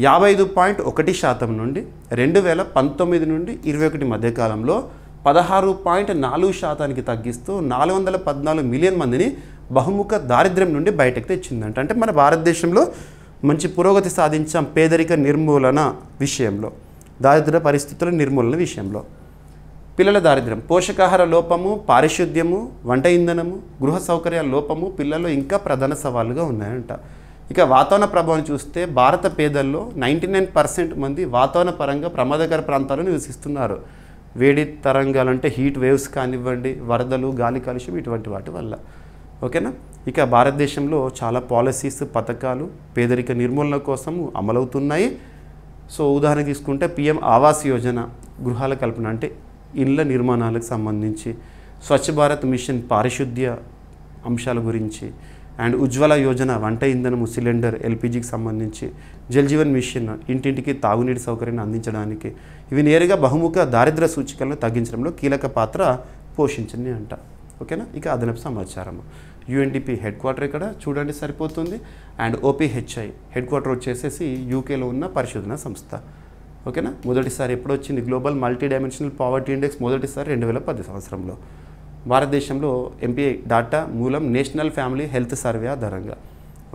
55.1% నుండి 2019 నుండి 21 మధ్యకాలంలో 16.4% తగ్గిస్తూ 414 మిలియన్ మందిని బహుముఖ దారిద్ర్యం నుండి బయటకు తెచ్చిందంట. అంటే మన భారతదేశంలో మంచి పురోగతి సాధించాం పేదరిక నిర్మూలన విషయంలో, దారిద్ర్య పరిస్థితుల నిర్మూలన విషయంలో. పిల్లల దారిద్ర్యం, పోషకాహార లోపము, పారిశుద్ధ్యము, వంట ఇంధనము, గృహ సౌకర్యాల లోపము పిల్లల్లో ఇంకా ప్రధాన సవాళ్ళుగా ఉన్నాయంట. ఇక వాతావరణ ప్రభావం చూస్తే భారత పేదల్లో 99% మంది వాతావరణ పరంగా ప్రమాదకర ప్రాంతాల్లో నివసిస్తున్నారు. వేడి తరంగాలు అంటే హీట్ వేవ్స్ కానివ్వండి, వరదలు, గాలి కాలుష్యం, ఇటువంటి వాటి వల్ల. ఓకేనా. ఇక భారతదేశంలో చాలా పాలసీస్, పథకాలు పేదరిక నిర్మూలన కోసం అమలవుతున్నాయి. సో ఉదాహరణ తీసుకుంటే PM ఆవాస్ యోజన, గృహాల కల్పన అంటే ఇళ్ళ నిర్మాణాలకు సంబంధించి, స్వచ్ఛ భారత్ మిషన్ పారిశుద్ధ్య అంశాల గురించి, అండ్ ఉజ్వల యోజన వంట ఇంధనము సిలిండర్ LPGకి సంబంధించి, జల్ జీవన్ మిషన్ ఇంటింటికి తాగునీటి సౌకర్యాన్ని అందించడానికి. ఇవి నేరుగా బహుముఖ దారిద్ర్య సూచికలను తగ్గించడంలో కీలక పాత్ర పోషించింది అంట. ఓకేనా. ఇక అదనపు సమాచారం, UNDP హెడ్ క్వార్టర్ ఇక్కడ చూడండి సరిపోతుంది. అండ్ OPHI హెడ్ క్వార్టర్ వచ్చేసేసి UKలో ఉన్న పరిశోధన సంస్థ. ఓకేనా. మొదటిసారి ఎప్పుడు వచ్చింది global multidimensional poverty index? మొదటిసారి 2010 సంవత్సరంలో. భారతదేశంలో MPI డాటా మూలం నేషనల్ ఫ్యామిలీ హెల్త్ సర్వే ఆధారంగా.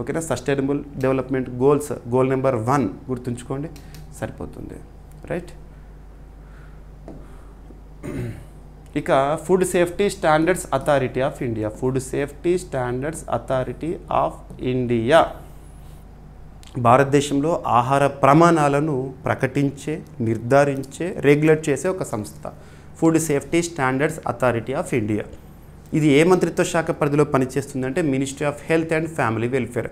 ఓకేనా. Sustainable development goals, goal number 1 గుర్తుంచుకోండి సరిపోతుంది. రైట్. ఇక food safety standards authority of India. Food safety standards authority of India భారతదేశంలో ఆహార ప్రమాణాలను ప్రకటించే, నిర్ధారించే, రెగ్యులేట్ చేసే ఒక సంస్థ. Food safety standards authority of India. ఇది ఏ మంత్రిత్వ శాఖ పరిధిలో పనిచేస్తుందంటే ministry of health and family welfare.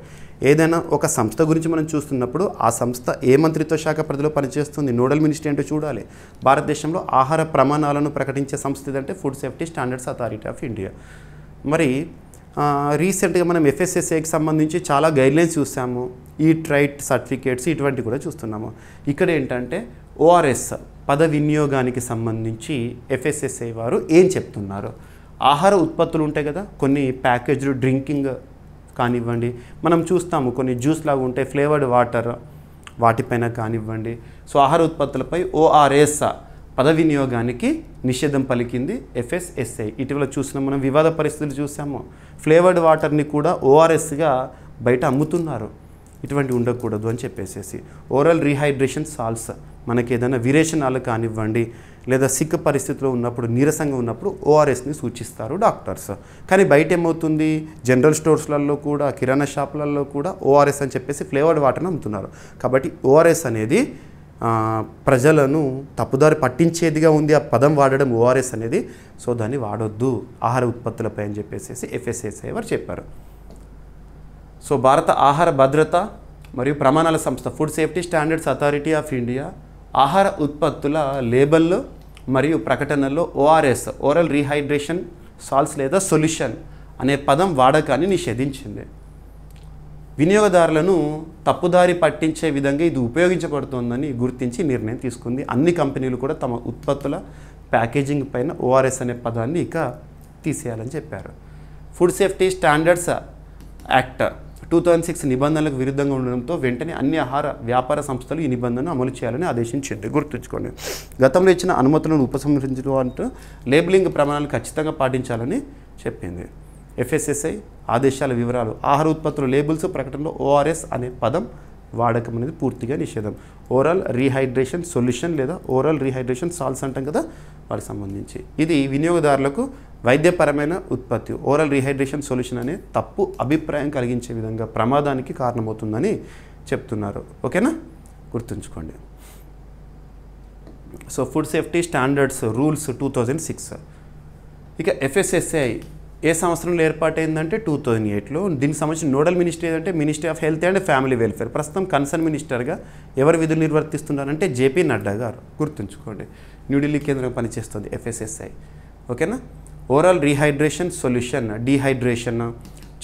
ఏదైనా ఒక సంస్థ గురించి మనం చూస్తున్నప్పుడు ఆ సంస్థ ఏ మంత్రిత్వ శాఖ పరిధిలో పనిచేస్తుంది, నోడల్ మినిస్ట్రీ అంటే చూడాలి. భారతదేశంలో ఆహార ప్రమాణాలను ప్రకటించే సంస్థ ఏదంటే food safety standards authority of India. మరి రీసెంట్గా మనం FSSAIకి సంబంధించి చాలా గైడ్లైన్స్ చూసాము. ఈట్ రైట్ సర్టిఫికేట్స్ ఇటువంటి కూడా చూస్తున్నాము. ఇక్కడ ఏంటంటే ORS పద వినియోగానికి సంబంధించి FSSAI వారు ఏం చెప్తున్నారు? ఆహార ఉత్పత్తులు ఉంటాయి కదా, కొన్ని ప్యాకేజ్డ్ డ్రింకింగ్ కానివ్వండి, మనం చూస్తాము కొన్ని జ్యూస్ లాగా ఉంటాయి, ఫ్లేవర్డ్ వాటర్, వాటిపైన కానివ్వండి. సో ఆహార ఉత్పత్తులపై ORS పద వినియోగానికి నిషేధం పలికింది FSSAI. ఇటీవల చూసిన మనం వివాద పరిస్థితులు చూసాము. ఫ్లేవర్డ్ వాటర్ని కూడా ORSగా బయట అమ్ముతున్నారు. ఇటువంటి ఉండకూడదు అని చెప్పేసి. ఓరల్ రీహైడ్రేషన్ సాల్ట్స్, మనకి ఏదైనా విరేచనాలు కానివ్వండి, లేదా సిక్ పరిస్థితిలో ఉన్నప్పుడు, నీరసంగా ఉన్నప్పుడు ORSని సూచిస్తారు డాక్టర్స్. కానీ బయట ఏమవుతుంది, జనరల్ స్టోర్స్లలో కూడా, కిరాణా షాపులలో కూడా ORS అని చెప్పేసి ఫ్లేవర్డ్ వాటర్ని అమ్ముతున్నారు. కాబట్టి ORS అనేది ప్రజలను తప్పుదారి పట్టించేదిగా ఉంది ఆ పదం వాడడం ORS అనేది. సో దాన్ని వాడొద్దు ఆహార ఉత్పత్తులపై అని చెప్పేసి FSSAI వారు చెప్పారు. సో భారత ఆహార భద్రత మరియు ప్రమాణాల సంస్థ food safety standards authority of India ఆహార ఉత్పత్తుల లేబల్లో మరియు ప్రకటనల్లో ORS ఓరల్ రీహైడ్రేషన్ సాల్ట్స్ లేదా సొల్యూషన్ అనే పదం వాడకాన్ని నిషేధించింది. వినియోగదారులను తప్పుదారి పట్టించే విధంగా ఇది ఉపయోగించబడుతోందని గుర్తించి నిర్ణయం తీసుకుంది. అన్ని కంపెనీలు కూడా తమ ఉత్పత్తుల ప్యాకేజింగ్ పైన ORS అనే పదాన్ని ఇక తీసేయాలని చెప్పారు. ఫుడ్ సేఫ్టీ స్టాండర్డ్స్ యాక్ట్ 2006 నిబంధనలకు విరుద్ధంగా ఉండడంతో వెంటనే అన్ని ఆహార వ్యాపార సంస్థలు ఈ నిబంధనను అమలు చేయాలని ఆదేశించింది. గుర్తుంచుకోండి. గతంలో ఇచ్చిన అనుమతులను ఉపసంహరించడం అంటూ లేబులింగ్ ప్రమాణాలు ఖచ్చితంగా పాటించాలని చెప్పింది. FSSAI ఆదేశాల వివరాలు, ఆహార ఉత్పత్తుల లేబుల్స్ ప్రకటనలో ORS అనే పదం వాడకం అనేది పూర్తిగా నిషేధం. ఓరల్ రీహైడ్రేషన్ సొల్యూషన్ లేదా ఓరల్ రీహైడ్రేషన్ సాల్ట్స్ అంటాం కదా, వాటికి సంబంధించి ఇది వినియోగదారులకు వైద్యపరమైన ఉత్పత్తి ఓరల్ రీహైడ్రేషన్ సొల్యూషన్ అనే తప్పు అభిప్రాయం కలిగించే విధంగా ప్రమాదానికి కారణమవుతుందని చెప్తున్నారు. ఓకేనా, గుర్తుంచుకోండి. So food safety standards rules 2006. ఇక FSSAI ఏ సంవత్సరంలో ఏర్పాటైందంటే 2008లో. దీనికి సంబంధించిన నోడల్ మినిస్ట్రీ ఏదంటే ministry of health and family welfare. ప్రస్తుతం కన్సర్న్ మినిస్టర్గా ఎవరు విధులు నిర్వర్తిస్తున్నారంటే JP నడ్డా గారు. గుర్తుంచుకోండి, న్యూఢిల్లీ కేంద్రం పనిచేస్తుంది FSSAI. ఓకేనా. ఓరల్ రీహైడ్రేషన్ సొల్యూషన్ డీహైడ్రేషన్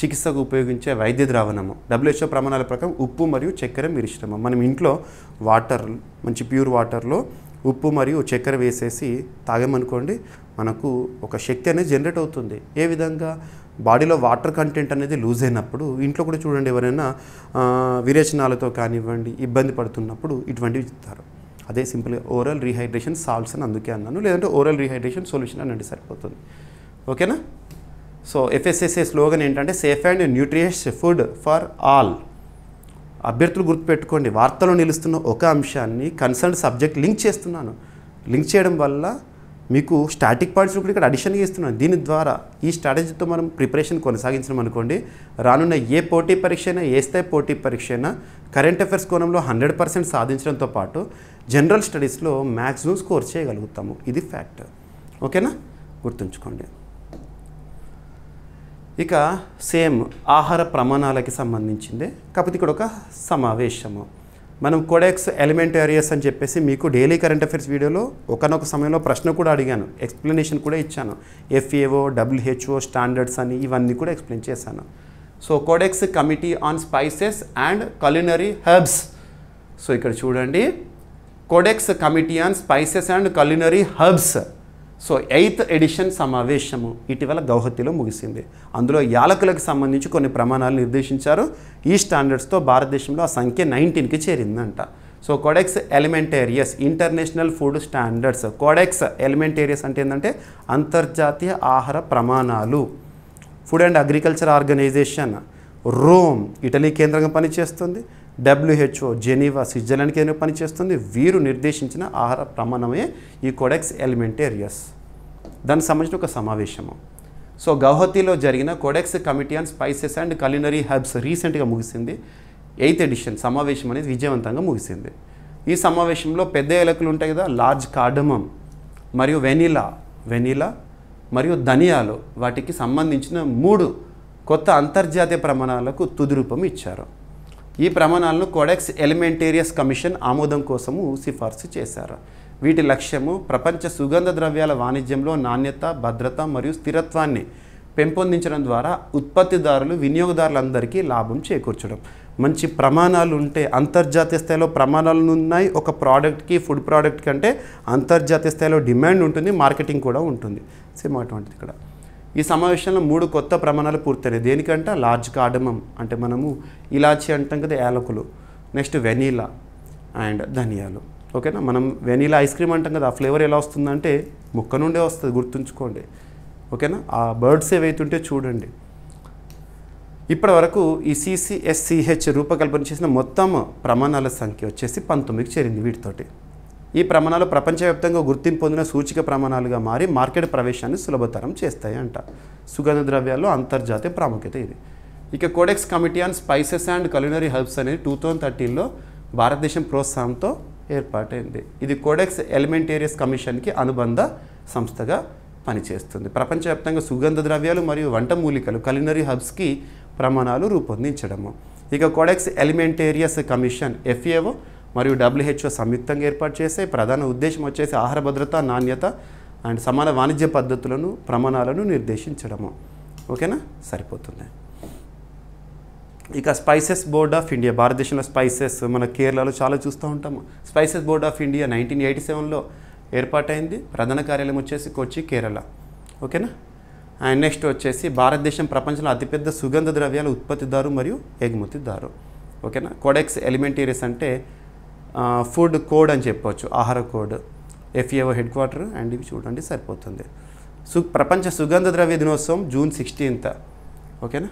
చికిత్సకు ఉపయోగించే వైద్య ద్రావణము WHO ప్రమాణాల ప్రకారం ఉప్పు మరియు చక్కెర మిశ్రమం. మనం ఇంట్లో వాటర్ మంచి ప్యూర్ వాటర్లో ఉప్పు మరియు చక్కెర వేసేసి తాగామనుకోండి, మనకు ఒక శక్తి అనేది జనరేట్ అవుతుంది. ఏ విధంగా బాడీలో వాటర్ కంటెంట్ అనేది లూజ్ అయినప్పుడు ఇంట్లో కూడా చూడండి, ఎవరైనా విరేచనాలతో కానివ్వండి ఇబ్బంది పడుతున్నప్పుడు ఇటువంటివి ఇస్తారు. అదే సింపుల్గా ఓరల్ రీహైడ్రేషన్ సాల్ట్స్ అని అందుకే అన్నాను, లేదంటే ఓరల్ రీహైడ్రేషన్ సొల్యూషన్ అని సరిపోతుంది. ఓకేనా. సో FSSAI స్లోగన్ ఏంటంటే safe and nutritious food for all. అభ్యర్థులు గుర్తుపెట్టుకోండి, వార్తలో నిలుస్తున్న ఒక అంశాన్ని కన్సర్న్ సబ్జెక్ట్ లింక్ చేస్తున్నాను. లింక్ చేయడం వల్ల మీకు స్టాటిక్ పాయింట్స్ కూడా ఇక్కడ అడిషన్గా ఇస్తున్నాను. దీని ద్వారా ఈ స్ట్రాటజీతో మనం ప్రిపరేషన్ కొనసాగించడం అనుకోండి, రానున్న ఏ పోటీ పరీక్ష అయినా, ఏ స్థాయి పోటీ పరీక్ష అయినా కరెంట్ అఫైర్స్ కోణంలో 100% సాధించడంతో పాటు జనరల్ స్టడీస్లో మ్యాక్సిమం స్కోర్ చేయగలుగుతాము. ఇది ఫ్యాక్ట్. ఓకేనా, గుర్తుంచుకోండి. ఇక సేమ్ ఆహార ప్రమాణాలకి సంబంధించిందే, కాకపోతే ఇక్కడ ఒక సమావేశము. మనం కోడెక్స్ ఎలిమెంటేరియస్ అని చెప్పేసి మీకు డైలీ కరెంట్ అఫైర్స్ వీడియోలో ఒకనొక సమయంలో ప్రశ్న కూడా అడిగాను, ఎక్స్ప్లెనేషన్ కూడా ఇచ్చాను. FAO WHO స్టాండర్డ్స్ అని ఇవన్నీ కూడా ఎక్స్ప్లెయిన్ చేశాను. So codex committee on spices and culinary herbs. So ఇక్కడ చూడండి, codex committee on spices and culinary herbs. So 8th edition సమావేశము ఇటీవల గౌహతిలో ముగిసింది. అందులో యాలకులకు సంబంధించి కొన్ని ప్రమాణాలు నిర్దేశించారు. ఈ స్టాండర్డ్స్తో భారతదేశంలో ఆ సంఖ్య 19కి చేరిందంట. So codex alimentarius international food standards. Codex alimentarius అంటే ఏంటంటే అంతర్జాతీయ ఆహార ప్రమాణాలు. Food and agriculture organisation Rome Italy కేంద్రంగా పనిచేస్తుంది. WHO జెనీవా స్విట్జర్లాండ్ కేంద్రంగా పనిచేస్తుంది. వీరు నిర్దేశించిన ఆహార ప్రమాణమే ఈ కోడెక్స్ ఎలిమెంటేరియస్. దానికి సంబంధించిన ఒక సమావేశము. సో గౌహతిలో జరిగిన codex committee on spices and culinary herbs రీసెంట్గా ముగిసింది. 8th ఎడిషన్ సమావేశం అనేది విజయవంతంగా ముగిసింది. ఈ సమావేశంలో పెద్ద ఏలకులు ఉంటాయి కదా, లార్జ్ కార్డమమ్ మరియు వెనిలా మరియు ధనియాలు, వాటికి సంబంధించిన 3 కొత్త అంతర్జాతీయ ప్రమాణాలకు తుది రూపం ఇచ్చారు. ఈ ప్రమాణాలను కోడెక్స్ ఎలిమెంటేరియస్ కమిషన్ ఆమోదం కోసము సిఫార్సు చేశారు. వీటి లక్ష్యము ప్రపంచ సుగంధ ద్రవ్యాల వాణిజ్యంలో నాణ్యత, భద్రత మరియు స్థిరత్వాన్ని పెంపొందించడం ద్వారా ఉత్పత్తిదారులు, వినియోగదారులందరికీ లాభం చేకూర్చడం. మంచి ప్రమాణాలు ఉంటే, అంతర్జాతీయ స్థాయిలో ప్రమాణాలు ఉన్నాయి ఒక ప్రోడక్ట్కి, ఫుడ్ ప్రోడక్ట్ కంటే అంతర్జాతీయ స్థాయిలో డిమాండ్ ఉంటుంది, మార్కెటింగ్ కూడా ఉంటుంది. సేమ్ అటువంటిది ఇక్కడ. ఈ సమావేశంలో 3 కొత్త ప్రమాణాలు పూర్తయినాయి. దేనికంటే లార్జ్ కార్డమమ్ అంటే మనము ఇలాచి అంటాం కదా, యాలకులు. నెక్స్ట్ వెనీలా అండ్ ధనియాలు. ఓకేనా. మనం వెనీలా ఐస్ క్రీమ్ అంటాం కదా, ఆ ఫ్లేవర్ ఎలా వస్తుందంటే ముక్క నుండే వస్తుంది, గుర్తుంచుకోండి. ఓకేనా. ఆ బర్డ్స్ ఏవైతుంటే చూడండి. ఇప్పటి వరకు ఈ CCSCH రూపకల్పన చేసిన మొత్తం ప్రమాణాల సంఖ్య వచ్చేసి 19కి చేరింది. వీటితోటి ఈ ప్రమాణాలు ప్రపంచవ్యాప్తంగా గుర్తింపు పొందిన సూచిక ప్రమాణాలుగా మారి మార్కెట్ ప్రవేశాన్ని సులభతరం చేస్తాయి అంట. సుగంధ ద్రవ్యాల్లో అంతర్జాతీయ ప్రాముఖ్యత ఇది. ఇక codex committee on spices and culinary herbs అనేది 2013లో భారతదేశం ప్రోత్సాహంతో ఏర్పాటైంది. ఇది కోడెక్స్ ఎలిమెంటేరియస్ కమిషన్కి అనుబంధ సంస్థగా పనిచేస్తుంది. ప్రపంచవ్యాప్తంగా సుగంధ ద్రవ్యాలు మరియు వంట మూలికలు culinary హెర్బ్స్కి ప్రమాణాలు రూపొందించడము. ఇక కోడెక్స్ ఎలిమెంటేరియస్ కమిషన్ FAO మరియు WHO సంయుక్తంగా ఏర్పాటు చేసే ప్రధాన ఉద్దేశం వచ్చేసి ఆహార భద్రత, నాణ్యత అండ్ సమాన వాణిజ్య పద్ధతులను, ప్రమాణాలను నిర్దేశించడము. ఓకేనా, సరిపోతుంది. ఇక స్పైసెస్ బోర్డ్ ఆఫ్ ఇండియా. భారతదేశంలో స్పైసెస్ మన కేరళలో చాలా చూస్తూ ఉంటాము. స్పైసెస్ బోర్డ్ ఆఫ్ ఇండియా 1987లో ఏర్పాటైంది. ప్రధాన కార్యాలయం వచ్చేసి కొచ్చి, కేరళ. ఓకేనా. అండ్ నెక్స్ట్ వచ్చేసి భారతదేశం ప్రపంచంలో అతిపెద్ద సుగంధ ద్రవ్యాల ఉత్పత్తిదారు మరియు ఎగుమతిదారు. ఓకేనా. కోడెక్స్ ఎలిమెంటేరియస్ అంటే ఫుడ్ కోడ్ అని చెప్పవచ్చు, ఆహార code. FAO head quarter and ఇవి చూడండి, సరిపోతుంది. ప్రపంచ సుగంధ ద్రవ్య దినోత్సవం June 16th ఓకేనా.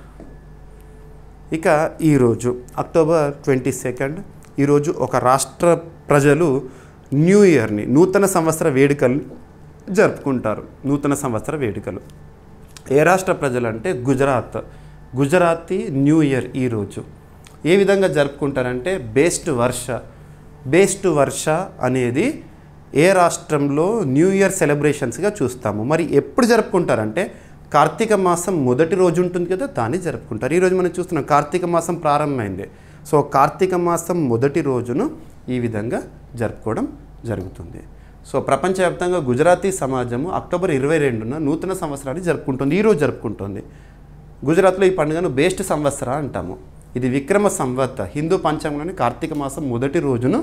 ఇక ఈరోజు October 22 ఈరోజు ఒక రాష్ట్ర ప్రజలు న్యూ ఇయర్ని నూతన సంవత్సర వేడుకలు జరుపుకుంటారు. నూతన సంవత్సర వేడుకలు ఏ రాష్ట్ర ప్రజలు అంటే గుజరాతీ న్యూ ఇయర్ ఈరోజు ఏ విధంగా జరుపుకుంటారంటే బేస్ట్ వర్ష అనేది ఏ రాష్ట్రంలో న్యూ ఇయర్ సెలబ్రేషన్స్గా చూస్తాము. మరి ఎప్పుడు జరుపుకుంటారంటే కార్తీక మాసం మొదటి రోజు ఉంటుంది కదా, దాన్ని జరుపుకుంటారు. ఈరోజు మనం చూస్తున్నాం కార్తీక మాసం ప్రారంభమైంది. సో కార్తీక మాసం మొదటి రోజును ఈ విధంగా జరుపుకోవడం జరుగుతుంది. సో ప్రపంచవ్యాప్తంగా గుజరాతీ సమాజము October 22న నూతన సంవత్సరాన్ని జరుపుకుంటుంది. ఈరోజు జరుపుకుంటుంది. గుజరాత్లో ఈ పండుగను బేస్ట్ సంవత్సర అంటాము. ఇది విక్రమ సంవత్ హిందూ పంచాంగంలోని కార్తీక మాసం మొదటి రోజును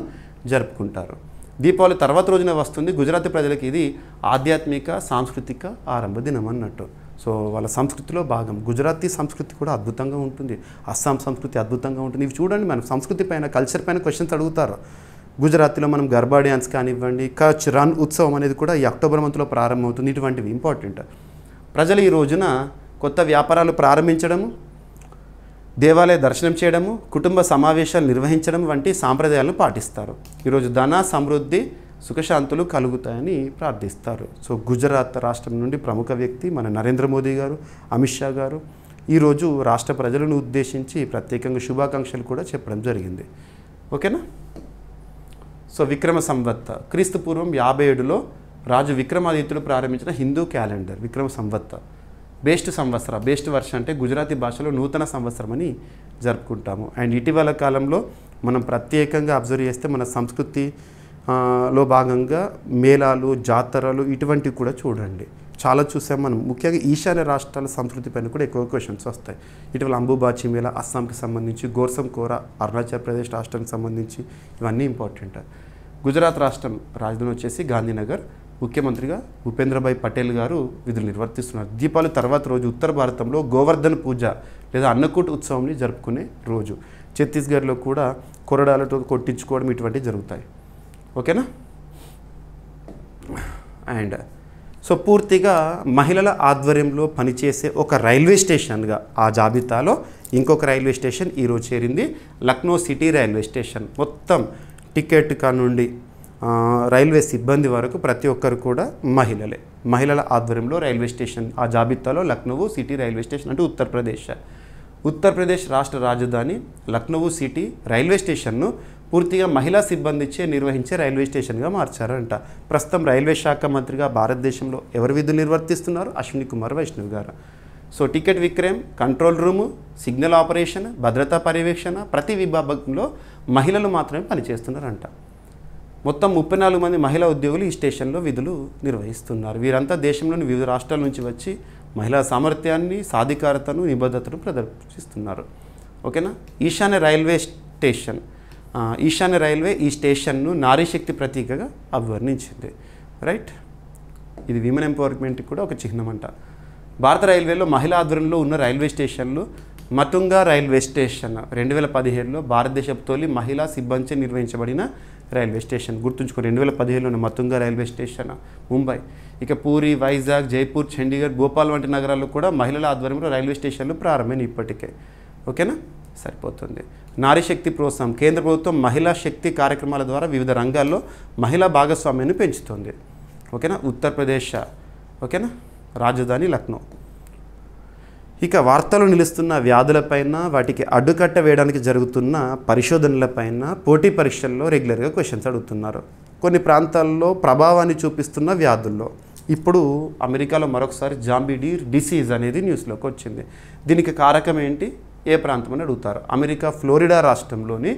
జరుపుకుంటారు. దీపావళి తర్వాత రోజున వస్తుంది. గుజరాతీ ప్రజలకి ఇది ఆధ్యాత్మిక సాంస్కృతిక ఆరంభ దినం అన్నట్టు. సో వాళ్ళ సంస్కృతిలో భాగం. గుజరాతీ సంస్కృతి కూడా అద్భుతంగా ఉంటుంది. అస్సాం సంస్కృతి అద్భుతంగా ఉంటుంది. ఇవి చూడండి, మనం సంస్కృతి పైన కల్చర్ పైన క్వశ్చన్స్ అడుగుతారు. గుజరాతీలో మనం గర్బా డ్యాన్స్ కానివ్వండి, కచ్ రన్ ఉత్సవం అనేది కూడా ఈ అక్టోబర్ మంత్లో ప్రారంభమవుతుంది. ఇటువంటివి ఇంపార్టెంట్. ప్రజలు ఈ రోజున కొత్త వ్యాపారాలు ప్రారంభించడము, దేవాలయ దర్శనం చేయడము, కుటుంబ సమావేశాలు నిర్వహించడం వంటి సాంప్రదాయాలను పాటిస్తారు. ఈరోజు ధన సమృద్ధి సుఖశాంతులు కలుగుతాయని ప్రార్థిస్తారు. సో గుజరాత్ రాష్ట్రం నుండి ప్రముఖ వ్యక్తి మన నరేంద్ర మోదీ గారు, అమిత్ షా గారు ఈరోజు రాష్ట్ర ప్రజలను ఉద్దేశించి ప్రత్యేకంగా శుభాకాంక్షలు కూడా చెప్పడం జరిగింది. ఓకేనా. సో విక్రమ సంవత్ క్రీస్తు పూర్వం 57లో రాజు విక్రమాదిత్యుడు ప్రారంభించిన హిందూ క్యాలెండర్ విక్రమ సంవత్. బేస్ట్ వర్ష అంటే గుజరాతీ భాషలో నూతన సంవత్సరం అని జరుపుకుంటాము. అండ్ ఇటీవల కాలంలో మనం ప్రత్యేకంగా అబ్జర్వ్ చేస్తే మన సంస్కృతిలో భాగంగా మేళాలు, జాతరలు ఇటువంటివి కూడా చూడండి చాలా చూసాం మనం. ముఖ్యంగా ఈశాన్య రాష్ట్రాల సంస్కృతి పైన కూడా ఎక్కువ క్వశ్చన్స్ వస్తాయి. ఇటీవల అంబుబాచి మేళా అస్సాంకి సంబంధించి, గోర్సం కోరా అరుణాచల్ ప్రదేశ్ రాష్ట్రానికి సంబంధించి ఇవన్నీ ఇంపార్టెంట్. గుజరాత్ రాష్ట్రం రాజధాని వచ్చేసి గాంధీనగర్. ముఖ్యమంత్రిగా భూపేంద్రభాయ్ పటేల్ గారు విధులు నిర్వర్తిస్తున్నారు. దీపావళి తర్వాత రోజు ఉత్తర భారతంలో గోవర్ధన్ పూజ లేదా అన్నకూట్ ఉత్సవంని జరుపుకునే రోజు. ఛత్తీస్గఢ్లో కూడా కొరడాలతో కొట్టించుకోవడం ఇటువంటివి జరుగుతాయి. ఓకేనా. అండ్ సో పూర్తిగా మహిళల ఆధ్వర్యంలో పనిచేసే ఒక రైల్వే స్టేషన్గా ఆ జాబితాలో ఇంకొక రైల్వే స్టేషన్ ఈరోజు చేరింది. Lucknow city railway station. మొత్తం టికెట్ నుండి రైల్వే సిబ్బంది వరకు ప్రతి ఒక్కరు కూడా మహిళల ఆధ్వర్యంలో రైల్వే స్టేషన్ ఆ జాబితాలో లక్నో సిటీ రైల్వే స్టేషన్ అంటే ఉత్తరప్రదేశ్ రాష్ట్ర రాజధాని లక్నో సిటీ రైల్వే స్టేషన్ను పూర్తిగా మహిళా సిబ్బందిచే నిర్వహించే రైల్వే స్టేషన్గా మార్చారంట. ప్రస్తుతం రైల్వే శాఖ మంత్రిగా భారతదేశంలో ఎవరు విధులు నిర్వర్తిస్తున్నారు? అశ్విని కుమార్ వైష్ణవ్ గారు. సో టికెట్ విక్రయం, కంట్రోల్ రూము, సిగ్నల్ ఆపరేషన్, భద్రతా పర్యవేక్షణ ప్రతి విభాగంలో మహిళలు మాత్రమే పనిచేస్తున్నారంట. మొత్తం 34 మంది మహిళా ఉద్యోగులు ఈ స్టేషన్లో విధులు నిర్వహిస్తున్నారు. వీరంతా దేశంలోని వివిధ రాష్ట్రాల నుంచి వచ్చి మహిళా సామర్థ్యాన్ని, సాధికారతను, నిబద్ధతను ప్రదర్శిస్తున్నారు. ఓకేనా. ఈశాన్య రైల్వే ఈ స్టేషన్ను నారీశక్తి ప్రతీకగా అభివర్ణించింది. రైట్. ఇది విమెన్ ఎంపవర్మెంట్కి కూడా ఒక చిహ్నం అంట. భారత రైల్వేలో మహిళా ఆధ్వర్యంలో ఉన్న రైల్వే స్టేషన్లు మతుంగా రైల్వే స్టేషన్ 2017లో భారతదేశపు తొలి మహిళా సిబ్బందిచే నిర్వహించబడిన రైల్వే స్టేషన్. గుర్తుంచుకో, 2017లోనే మతుంగా రైల్వే స్టేషన్ ముంబై. ఇక పూరి, వైజాగ్, జైపూర్, చండీగఢ్, భోపాల్ వంటి నగరాల్లో కూడా మహిళల ఆధ్వర్యంలో రైల్వే స్టేషన్లు ప్రారంభమైన ఇప్పటికే. ఓకేనా. సరిపోతుంది. నారీ శక్తి ప్రోత్సాహం. కేంద్ర ప్రభుత్వం మహిళా శక్తి కార్యక్రమాల ద్వారా వివిధ రంగాల్లో మహిళా భాగస్వామ్యాన్ని పెంచుతుంది. ఓకేనా. ఉత్తరప్రదేశ్. ఓకేనా. రాజధాని లక్నో. ఇక వార్తలు నిలుస్తున్న వ్యాధులపైన, వాటికి అడ్డుకట్ట వేయడానికి జరుగుతున్న పరిశోధనలపైన పోటీ పరీక్షల్లో రెగ్యులర్గా క్వశ్చన్స్ అడుగుతున్నారు. కొన్ని ప్రాంతాల్లో ప్రభావాన్ని చూపిస్తున్న వ్యాధుల్లో ఇప్పుడు అమెరికాలో మరొకసారి జాంబీ డీర్ డిసీజ్ అనేది న్యూస్లోకి వచ్చింది. దీనికి కారకం ఏంటి, ఏ ప్రాంతం అని అడుగుతారు. అమెరికా ఫ్లోరిడా రాష్ట్రంలోని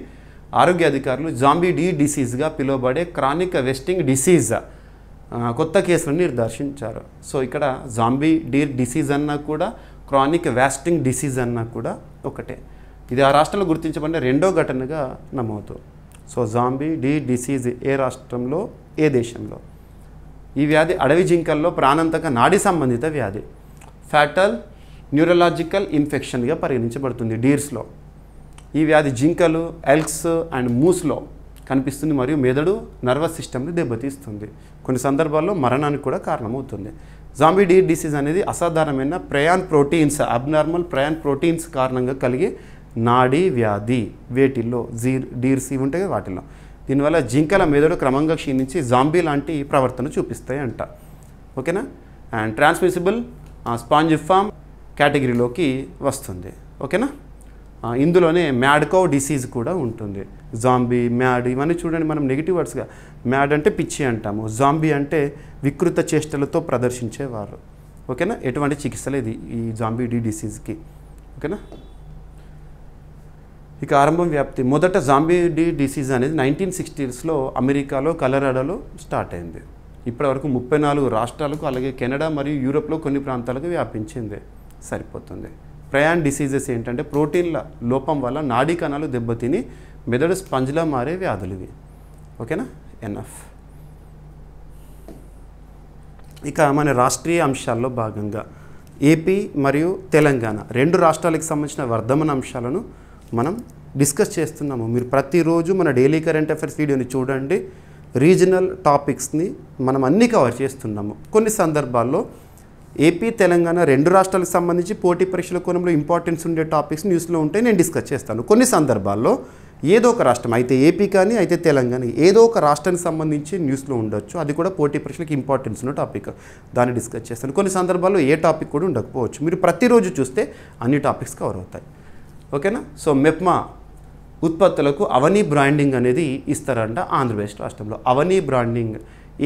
ఆరోగ్య అధికారులు జాంబీ డీర్ డిసీజ్గా పిలువబడే క్రానిక్ వెస్టింగ్ డిసీజ్ కొత్త కేసులను నిర్ధారించారు. సో ఇక్కడ జాంబీ డీర్ డిసీజ్ అన్నా కూడా, క్రానిక్ వాస్టింగ్ డిసీజ్ అన్నా కూడా ఒకటే. ఇది ఆ రాష్ట్రంలో గుర్తించబడిన రెండో ఘటనగా నమోదు. సో జాంబీ డీర్ డిసీజ్ ఏ రాష్ట్రంలో, ఏ దేశంలో? ఈ వ్యాధి అడవి జింకల్లో ప్రాణాంతక నాడి సంబంధిత వ్యాధి, ఫ్యాటల్ న్యూరలాజికల్ ఇన్ఫెక్షన్గా పరిగణించబడుతుంది డీర్స్లో. ఈ వ్యాధి జింకలు, ఎల్క్స్ అండ్ మూస్లో కనిపిస్తుంది మరియు మెదడు, నర్వస్ సిస్టమ్ని దెబ్బతీస్తుంది. కొన్ని సందర్భాల్లో మరణానికి కూడా కారణమవుతుంది. జాంబీ డీర్ డిసీజ్ అనేది అసాధారణమైన prion proteins abnormal prion proteins కారణంగా కలిగే నాడీ వ్యాధి. వేటిల్లో డీర్స్ ఇవి ఉంటాయి కదా వాటిల్లో. దీనివల్ల జింకల మెదడు క్రమంగా క్షీణించి జాంబీ లాంటి ప్రవర్తన చూపిస్తాయి అంట. ఓకేనా. అండ్ ట్రాన్స్మిసిబుల్ స్పాంజిఫామ్ కేటగిరీలోకి వస్తుంది. ఓకేనా. ఇందులోనే మ్యాడ్ కౌ డిసీజ్ కూడా ఉంటుంది. జాంబీ, మ్యాడ్ ఇవన్నీ చూడండి మనం నెగిటివ్ వర్డ్స్గా. మ్యాడ్ అంటే పిచ్చి అంటాము, జాంబీ అంటే వికృత చేష్టలతో ప్రదర్శించేవారు. ఓకేనా. ఎటువంటి చికిత్స లేదు ఈ జాంబీ డీ డిసీజ్కి. ఓకేనా. ఇక ఆరంభం వ్యాప్తి. మొదట జాంబీ డీ డిసీజ్ అనేది 1960స్లో అమెరికాలో కలరాడోలో స్టార్ట్ అయింది. ఇప్పటివరకు 34 రాష్ట్రాలకు అలాగే కెనడా మరియు యూరోప్లో కొన్ని ప్రాంతాలకు వ్యాపించింది. సరిపోతుంది. ప్రయాన్ డిసీజెస్ ఏంటంటే ప్రోటీన్ల లోపం వల్ల నాడీ కణాలు దెబ్బతిని మెదడు స్పంజ్లా మారే వ్యాధులు ఇవి. ఓకేనా. ఎన్ఎఫ్. ఇక మన రాష్ట్రీయ అంశాల్లో భాగంగా ఏపీ మరియు తెలంగాణ 2 రాష్ట్రాలకు సంబంధించిన వర్ధమాన అంశాలను మనం డిస్కస్ చేస్తున్నాము. మీరు ప్రతిరోజు మన డైలీ కరెంట్ అఫైర్స్ వీడియోని చూడండి. రీజనల్ టాపిక్స్ని మనం అన్నీ కవర్ చేస్తున్నాము. కొన్ని సందర్భాల్లో ఏపీ తెలంగాణ 2 రాష్ట్రాలకు సంబంధించి పోటీ పరీక్షల కోణంలో ఇంపార్టెన్స్ ఉండే టాపిక్స్ న్యూస్లో ఉంటాయి, నేను డిస్కస్ చేస్తాను. కొన్ని సందర్భాల్లో ఏదో ఒక రాష్ట్రం, అయితే ఏపీ కానీ అయితే తెలంగాణ, ఏదో ఒక రాష్ట్రానికి సంబంధించి న్యూస్లో ఉండొచ్చు, అది కూడా పోటీ పరీక్షలకు ఇంపార్టెన్స్ ఉన్న టాపిక్, దాన్ని డిస్కస్ చేస్తాను. కొన్ని సందర్భాల్లో ఏ టాపిక్ కూడా ఉండకపోవచ్చు. మీరు ప్రతిరోజు చూస్తే అన్ని టాపిక్స్ కవర్ అవుతాయి. ఓకేనా. సో మెప్మా ఉత్పత్తులకు అవనీ బ్రాండింగ్ అనేది ఇస్తారంట ఆంధ్రప్రదేశ్ రాష్ట్రంలో. అవనీ బ్రాండింగ్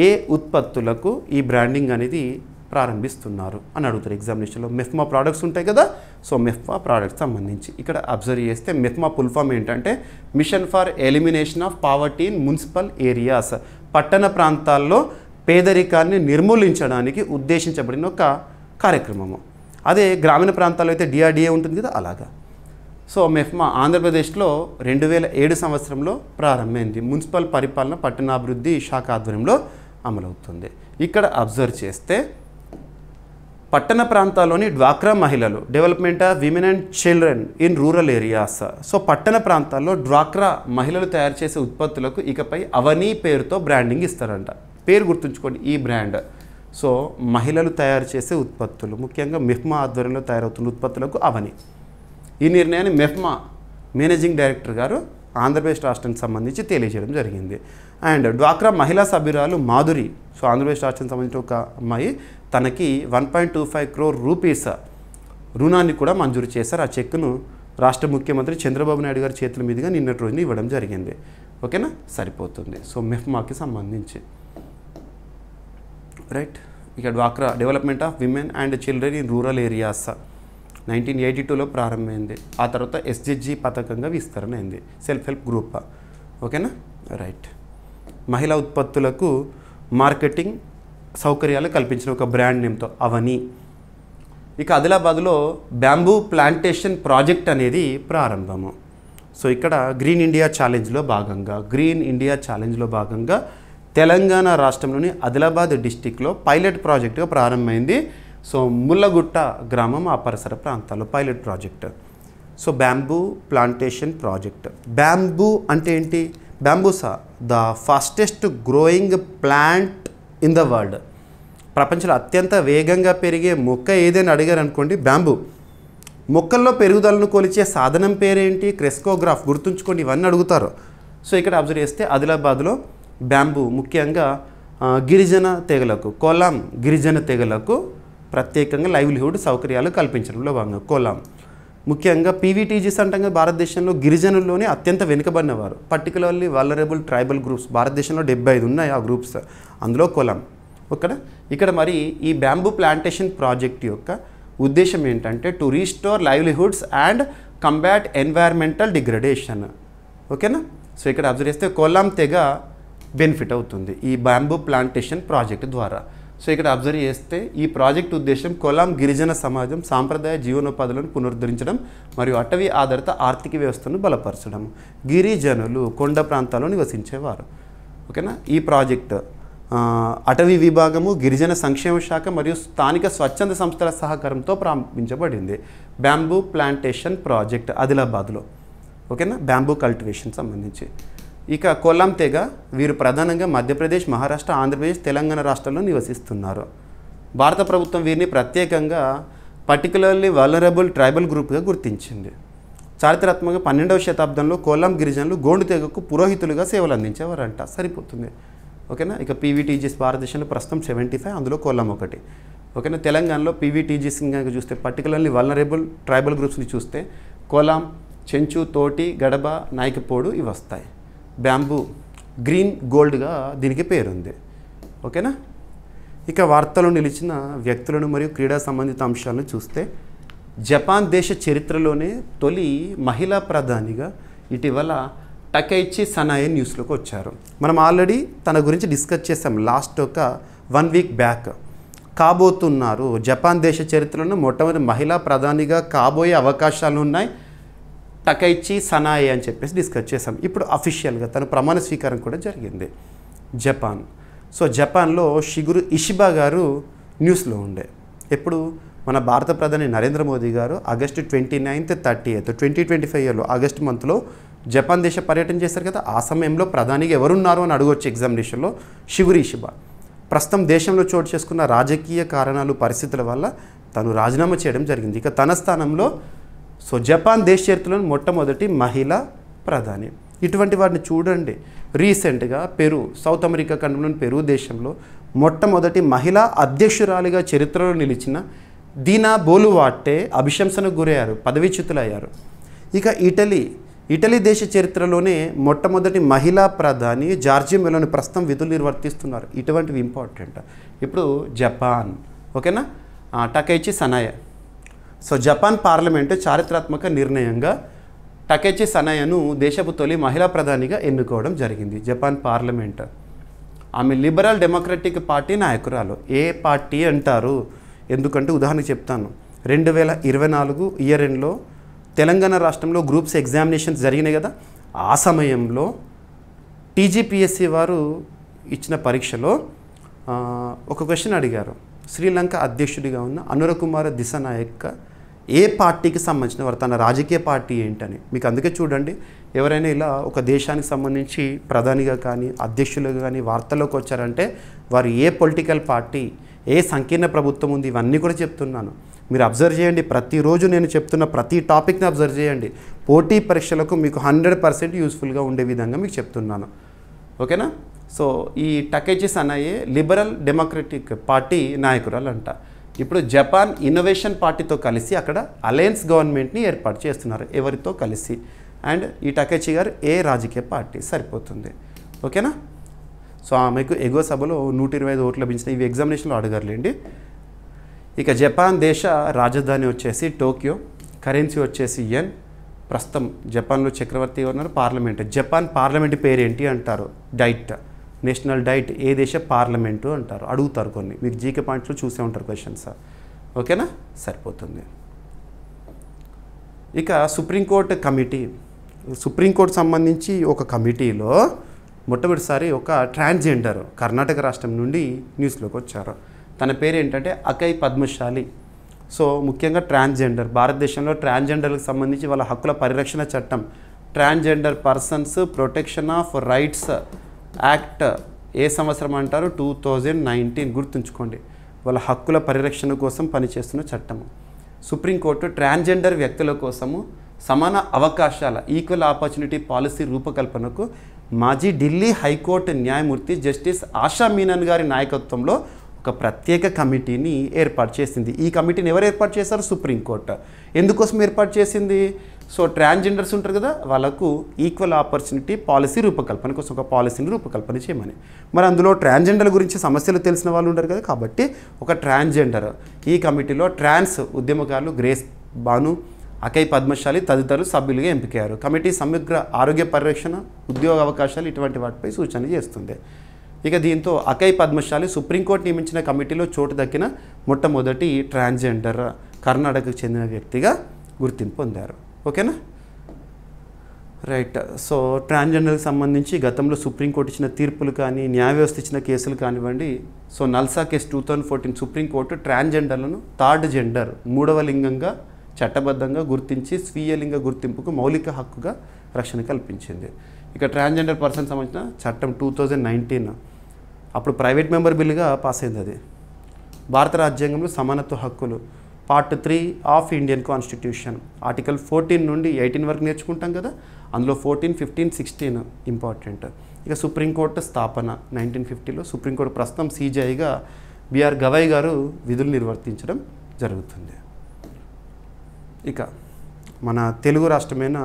ఏ ఉత్పత్తులకు ఈ బ్రాండింగ్ అనేది ప్రారంభిస్తున్నారు అని అడుగుతారు ఎగ్జామినేషన్లో. మెఫ్మా ప్రోడక్ట్స్ ఉంటాయి కదా, సో మెఫ్మా ప్రోడక్ట్స్ సంబంధించి ఇక్కడ అబ్జర్వ్ చేస్తే మెఫ్మా ఫుల్ ఫామ్ ఏంటంటే mission for elimination of poverty in municipal areas. పట్టణ ప్రాంతాల్లో పేదరికాన్ని నిర్మూలించడానికి ఉద్దేశించబడిన ఒక కార్యక్రమము. అదే గ్రామీణ ప్రాంతాల్లో అయితే డిఆర్డిఏ ఉంటుంది కదా, అలాగా. సో మెఫ్మా ఆంధ్రప్రదేశ్లో 2007 సంవత్సరంలో ప్రారంభమైంది. మున్సిపల్ పరిపాలన పట్టణాభివృద్ధి శాఖ ఆధ్వర్యంలో అమలవుతుంది. ఇక్కడ అబ్జర్వ్ చేస్తే పట్టణ ప్రాంతాల్లోని డ్వాక్రా మహిళలు, development of women and children in rural areas. So పట్టణ ప్రాంతాల్లో డ్వాక్రా మహిళలు తయారు చేసే ఉత్పత్తులకు ఇకపై అవనీ పేరుతో బ్రాండింగ్ ఇస్తారంట. పేరు గుర్తుంచుకోండి, ఈ బ్రాండ్. సో మహిళలు తయారు చేసే ఉత్పత్తులు, ముఖ్యంగా మెఫ్మా ఆధ్వర్యంలో తయారవుతున్న ఉత్పత్తులకు అవనీ. ఈ నిర్ణయాన్ని మెఫ్మా మేనేజింగ్ డైరెక్టర్ గారు ఆంధ్రప్రదేశ్ రాష్ట్రానికి సంబంధించి తెలియజేయడం జరిగింది. అండ్ డ్వాక్రా మహిళా సభ్యురాలు మాధురి, సో ఆంధ్రప్రదేశ్ రాష్ట్రానికి సంబంధించిన ఒక అమ్మాయి, తనకి 1.25 crore రూపీస్ రుణాన్ని కూడా మంజూరు చేశారు. ఆ చెక్కును రాష్ట్ర ముఖ్యమంత్రి చంద్రబాబు నాయుడు గారి చేతుల మీదుగా నిన్నటి రోజున ఇవ్వడం జరిగింది. ఓకేనా. సరిపోతుంది. సో మెఫ్మాకి సంబంధించి రైట్. ఇక డ్వాక్రా development of women and children in rural areas 1982లో ప్రారంభమైంది. ఆ తర్వాత ఎస్జిజి పథకంగా విస్తరణ అయింది, సెల్ఫ్ హెల్ప్ గ్రూప్. ఓకేనా. రైట్. మహిళా ఉత్పత్తులకు మార్కెటింగ్ సౌకర్యాలు కల్పించిన ఒక బ్రాండ్ నేమ్తో అవనీ. ఇక ఆదిలాబాద్లో బ్యాంబూ ప్లాంటేషన్ ప్రాజెక్ట్ అనేది ప్రారంభము. సో ఇక్కడ గ్రీన్ ఇండియా ఛాలెంజ్లో భాగంగా తెలంగాణ రాష్ట్రంలోని ఆదిలాబాద్ డిస్టిక్లో పైలట్ ప్రాజెక్టుగా ప్రారంభమైంది. సో ముల్లగుట్ట గ్రామం ఆ పరిసర ప్రాంతాల్లో pilot project. So bamboo plantation project. Bamboo అంటే ఏంటి? Bambusa the fastest growing plant in the world. ప్రపంచంలో అత్యంత వేగంగా పెరిగే మొక్క ఏదైనా అడిగారు అనుకోండి, బ్యాంబూ. మొక్కల్లో పెరుగుదలను కొలిచే సాధనం పేరేంటి? క్రెస్కోగ్రాఫ్. గుర్తుంచుకోండి, ఇవన్నీ అడుగుతారు. సో ఇక్కడ అబ్జర్వ్ చేస్తే ఆదిలాబాద్లో బ్యాంబూ ముఖ్యంగా గిరిజన తెగలకు, కోలాం గిరిజన తెగలకు ప్రత్యేకంగా లైవ్లీహుడ్ సౌకర్యాలు కల్పించడంలో భాగంగా కోలాం ముఖ్యంగా పీవీటీజీస్ అంటాం. భారతదేశంలో గిరిజనుల్లోనే అత్యంత వెనుకబడినవారు, పర్టికులర్లీ వల్నరబుల్ ట్రైబల్ గ్రూప్స్. భారతదేశంలో 75 ఉన్నాయి ఆ గ్రూప్స్, అందులో కోలాం. ఇక్కడ మరి ఈ బ్యాంబూ ప్లాంటేషన్ ప్రాజెక్ట్ యొక్క ఉద్దేశం ఏంటంటే to restore livelihoods and combat environmental degradation. ఓకేనా. సో ఇక్కడ అబ్జర్వ్ చేస్తే కోలాం తెగ బెనిఫిట్ అవుతుంది ఈ బ్యాంబూ ప్లాంటేషన్ ప్రాజెక్ట్ ద్వారా. సో ఇక్కడ అబ్జర్వ్ చేస్తే ఈ ప్రాజెక్ట్ ఉద్దేశం కోలాం గిరిజన సమాజం సాంప్రదాయ జీవనోపాధులను పునరుద్ధరించడం మరియు అటవీ ఆధారిత ఆర్థిక వ్యవస్థను బలపరచడం. గిరిజనులు కొండ ప్రాంతాల్లో నివసించేవారు. ఓకేనా. ఈ ప్రాజెక్ట్ అటవీ విభాగము, గిరిజన సంక్షేమ శాఖ మరియు స్థానిక స్వచ్ఛంద సంస్థల సహకారంతో ప్రారంభించబడింది. బ్యాంబూ ప్లాంటేషన్ ప్రాజెక్ట్ ఆదిలాబాద్లో. ఓకేనా. బ్యాంబూ కల్టివేషన్ సంబంధించి. ఇక కోలాం తెగ వీరు ప్రధానంగా మధ్యప్రదేశ్, మహారాష్ట్ర, ఆంధ్రప్రదేశ్, తెలంగాణ రాష్ట్రాల్లో నివసిస్తున్నారు. భారత ప్రభుత్వం వీరిని ప్రత్యేకంగా పర్టికులర్లీ వల్నరబుల్ ట్రైబల్ గ్రూప్గా గుర్తించింది. చారిత్రాత్మకంగా 12వ శతాబ్దంలో కోలాం గిరిజనులు గోండు తెగకు పురోహితులుగా సేవలు అందించేవారంట. సరిపోతుంది. ఓకేనా. ఇక పీవీటీజీస్ భారతదేశంలో ప్రస్తుతం 75, అందులో కోలాం ఒకటి. ఓకేనా. తెలంగాణలో పీవీటీజీస్ కనుక చూస్తే పర్టికులర్లీ వల్నరబుల్ ట్రైబల్ గ్రూప్స్ని చూస్తే కోలాం, చెంచు, తోటి, గడబ, నాయకపోడు ఇవి వస్తాయి. బ్యాంబూ, గ్రీన్ గోల్డ్గా దీనికి పేరుంది. ఓకేనా. ఇక వార్తలో నిలిచిన వ్యక్తులను మరియు క్రీడా సంబంధిత అంశాలను చూస్తే జపాన్ దేశ చరిత్రలోనే తొలి మహిళా ప్రధానిగా ఇటీవల టకైచి సనాయే న్యూస్లోకి వచ్చారు. మనం ఆల్రెడీ తన గురించి డిస్కస్ చేసాం లాస్ట్ ఒక 1 వీక్ బ్యాక్. కాబోతున్నారు జపాన్ దేశ చరిత్రలో మొట్టమొదటి మహిళా ప్రధానిగా కాబోయే అవకాశాలు ఉన్నాయి టకైచి సనాయే అని చెప్పేసి డిస్కస్ చేసాం. ఇప్పుడు అఫీషియల్గా తన ప్రమాణ స్వీకారం కూడా జరిగింది. జపాన్. సో జపాన్లో షిగురు ఇషిబా గారు న్యూస్లో ఉండే. ఎప్పుడు మన భారత ప్రధాని నరేంద్ర మోదీ గారు ఆగస్టు 29th, 30th 2025 ఆగస్టు మంత్లో జపాన్ దేశ పర్యటన చేశారు కదా. ఆ సమయంలో ప్రధానిగా ఎవరున్నారు అని అడగొచ్చు ఎగ్జామినేషన్లో. షిగురు ఇషిబా ప్రస్తుతం దేశంలో చోటు చేసుకున్న రాజకీయ కారణాలు, పరిస్థితుల వల్ల తను రాజీనామా చేయడం జరిగింది. ఇక తన స్థానంలో జపాన్ దేశ చరిత్రలో మొట్టమొదటి మహిళా ప్రధాని. ఇటువంటి వాటిని చూడండి. రీసెంట్గా పెరు, సౌత్ అమెరికా ఖండంలోని పెరు దేశంలో మొట్టమొదటి మహిళా అధ్యక్షురాలిగా చరిత్రలో నిలిచిన దీనా బోలువాటే అభిశంసనకు గురయ్యారు, పదవీచ్యుతులయ్యారు. ఇక ఇటలీ దేశ చరిత్రలోనే మొట్టమొదటి మహిళా ప్రధాని జార్జియా మెలోని ప్రస్తుతం విధులు నిర్వర్తిస్తున్నారు. ఇటువంటివి ఇంపార్టెంట్. ఇప్పుడు జపాన్. ఓకేనా. టకైచి సనాయే. జపాన్ పార్లమెంటు చారిత్రాత్మక నిర్ణయంగా టకైచి సనాయను దేశపు తొలి మహిళా ప్రధానిగా ఎన్నుకోవడం జరిగింది. Japan parliament. ఆమె లిబరల్ డెమోక్రటిక్ పార్టీ నాయకురాలు. ఏ పార్టీ అంటారు? ఎందుకంటే ఉదాహరణకు చెప్తాను. 2024 ఇయర్ ఎండ్లో తెలంగాణ రాష్ట్రంలో గ్రూప్స్ ఎగ్జామినేషన్స్ జరిగినాయి కదా. ఆ సమయంలో టీజీపీఎస్సీ వారు ఇచ్చిన పరీక్షలో ఒక క్వశ్చన్ అడిగారు. శ్రీలంక అధ్యక్షుడిగా ఉన్న అనురకుమార దిశనాయక్ ఏ పార్టీకి సంబంధించిన వారు, తన రాజకీయ పార్టీ ఏంటని. మీకు అందుకే చూడండి, ఎవరైనా ఇలా ఒక దేశానికి సంబంధించి ప్రధానిగా కానీ అధ్యక్షులుగా కానీ వార్తల్లోకి వచ్చారంటే వారు ఏ పొలిటికల్ పార్టీ, ఏ సంకీర్ణ ప్రభుత్వం ఉంది, ఇవన్నీ కూడా చెప్తున్నాను. మీరు అబ్జర్వ్ చేయండి. ప్రతిరోజు నేను చెప్తున్న ప్రతి టాపిక్ని అబ్జర్వ్ చేయండి. పోటీ పరీక్షలకు మీకు 100% యూస్ఫుల్గా ఉండే విధంగా మీకు చెప్తున్నాను. ఓకేనా. ఈ టకైచి సనాయే లిబరల్ డెమోక్రటిక్ పార్టీ నాయకురాలు అంట. ఇప్పుడు జపాన్ ఇన్నోవేషన్ పార్టీతో కలిసి అక్కడ అలయన్స్ గవర్నమెంట్ని ఏర్పాటు చేస్తున్నారు. ఎవరితో కలిసి? అండ్ ఈ టకైచి గారు ఏ రాజకీయ పార్టీ? సరిపోతుంది. ఓకేనా. ఆమెకు ఎగువ సభలో 125 ఓట్లు లభించిన. ఇవి ఎగ్జామినేషన్లో అడగర్లేండి. ఇక జపాన్ దేశ రాజధాని వచ్చేసి టోక్యో, కరెన్సీ వచ్చేసి యెన్. ప్రస్తుతం జపాన్లో చక్రవర్తి ఉన్నారు. పార్లమెంట్, జపాన్ పార్లమెంట్ పేరు ఏంటి అంటారు? Diet, national diet. ఏ దేశ పార్లమెంటు అంటారు? అడుగుతారు కొన్ని. మీకు జీకే పాయింట్స్లో చూసే ఉంటారు క్వశ్చన్స్. ఓకేనా. సరిపోతుంది. ఇక సుప్రీంకోర్టు కమిటీ. సుప్రీంకోర్టు సంబంధించి ఒక కమిటీలో మొట్టమొదటిసారి ఒక ట్రాన్స్జెండర్ కర్ణాటక రాష్ట్రం నుండి న్యూస్లోకి వచ్చారు. తన పేరు ఏంటంటే అకై పద్మశాలి. ముఖ్యంగా ట్రాన్స్జెండర్, భారతదేశంలో ట్రాన్స్జెండర్లకు సంబంధించి వాళ్ళ హక్కుల పరిరక్షణ చట్టం, transgender persons protection of rights act ఏ సంవత్సరం అంటారు? 2019. గుర్తుంచుకోండి. వాళ్ళ హక్కుల పరిరక్షణ కోసం పనిచేస్తున్న చట్టము. సుప్రీంకోర్టు ట్రాన్స్జెండర్ వ్యక్తుల కోసము సమాన అవకాశాల ఈక్వల్ ఆపర్చునిటీ పాలసీ రూపకల్పనకు మాజీ ఢిల్లీ హైకోర్టు న్యాయమూర్తి జస్టిస్ ఆశా మీనన్ గారి నాయకత్వంలో ఒక ప్రత్యేక కమిటీని ఏర్పాటు చేసింది. ఈ కమిటీని ఎవరు ఏర్పాటు చేశారు? సుప్రీంకోర్టు. ఎందుకోసం ఏర్పాటు చేసింది? ట్రాన్స్జెండర్స్ ఉంటారు కదా, వాళ్ళకు ఈక్వల్ ఆపర్చునిటీ పాలసీ రూపకల్పన కోసం ఒక పాలసీని రూపకల్పన చేయమని. మరి అందులో ట్రాన్స్జెండర్ గురించి సమస్యలు తెలిసిన వాళ్ళు ఉంటారు కదా, కాబట్టి ఒక ట్రాన్స్జెండర్. ఈ కమిటీలో ట్రాన్స్ ఉద్యమకారులు గ్రేస్ బాను, అకై పద్మశాలి తదితరులు సభ్యులుగా ఎంపికయ్యారు. కమిటీ సమగ్ర ఆరోగ్య పరిరక్షణ, ఉద్యోగ అవకాశాలు ఇటువంటి వాటిపై సూచనలు చేస్తుంది. ఇక దీంతో అకై పద్మశాలి సుప్రీంకోర్టు నియమించిన కమిటీలో చోటు దక్కిన మొట్టమొదటి ట్రాన్స్జెండర్ కర్ణాటకకు చెందిన వ్యక్తిగా గుర్తింపు పొందారు. ఓకేనా. రైట్. ట్రాన్స్జెండర్కి సంబంధించి గతంలో సుప్రీంకోర్టు ఇచ్చిన తీర్పులు కానీ, న్యాయ వ్యవస్థ ఇచ్చిన కేసులు కానివ్వండి. నల్సా కేసు 2014 సుప్రీంకోర్టు ట్రాన్స్జెండర్లను థర్డ్ జెండర్, 3వ లింగంగా చట్టబద్ధంగా గుర్తించి స్వీయ లింగ గుర్తింపుకు మౌలిక హక్కుగా రక్షణ కల్పించింది. ఇక ట్రాన్స్జెండర్ పర్సన్ సంబంధించిన చట్టం 2019 అప్పుడు ప్రైవేట్ మెంబర్ బిల్లుగా పాస్ అయింది. అది భారత రాజ్యాంగంలో సమానత్వ హక్కులు, part 3 of Indian constitution, article 14 నుండి 18 వరకు నేర్చుకుంటాం కదా, అందులో 14, 15, 16 ఇంపార్టెంట్. ఇక సుప్రీంకోర్టు స్థాపన 1950లో సుప్రీంకోర్టు ప్రస్తుతం సిజేఐగా బిఆర్ గవాయ్ గారు విధులు నిర్వర్తించడం జరుగుతుంది. ఇక మన తెలుగు రాష్ట్రమైన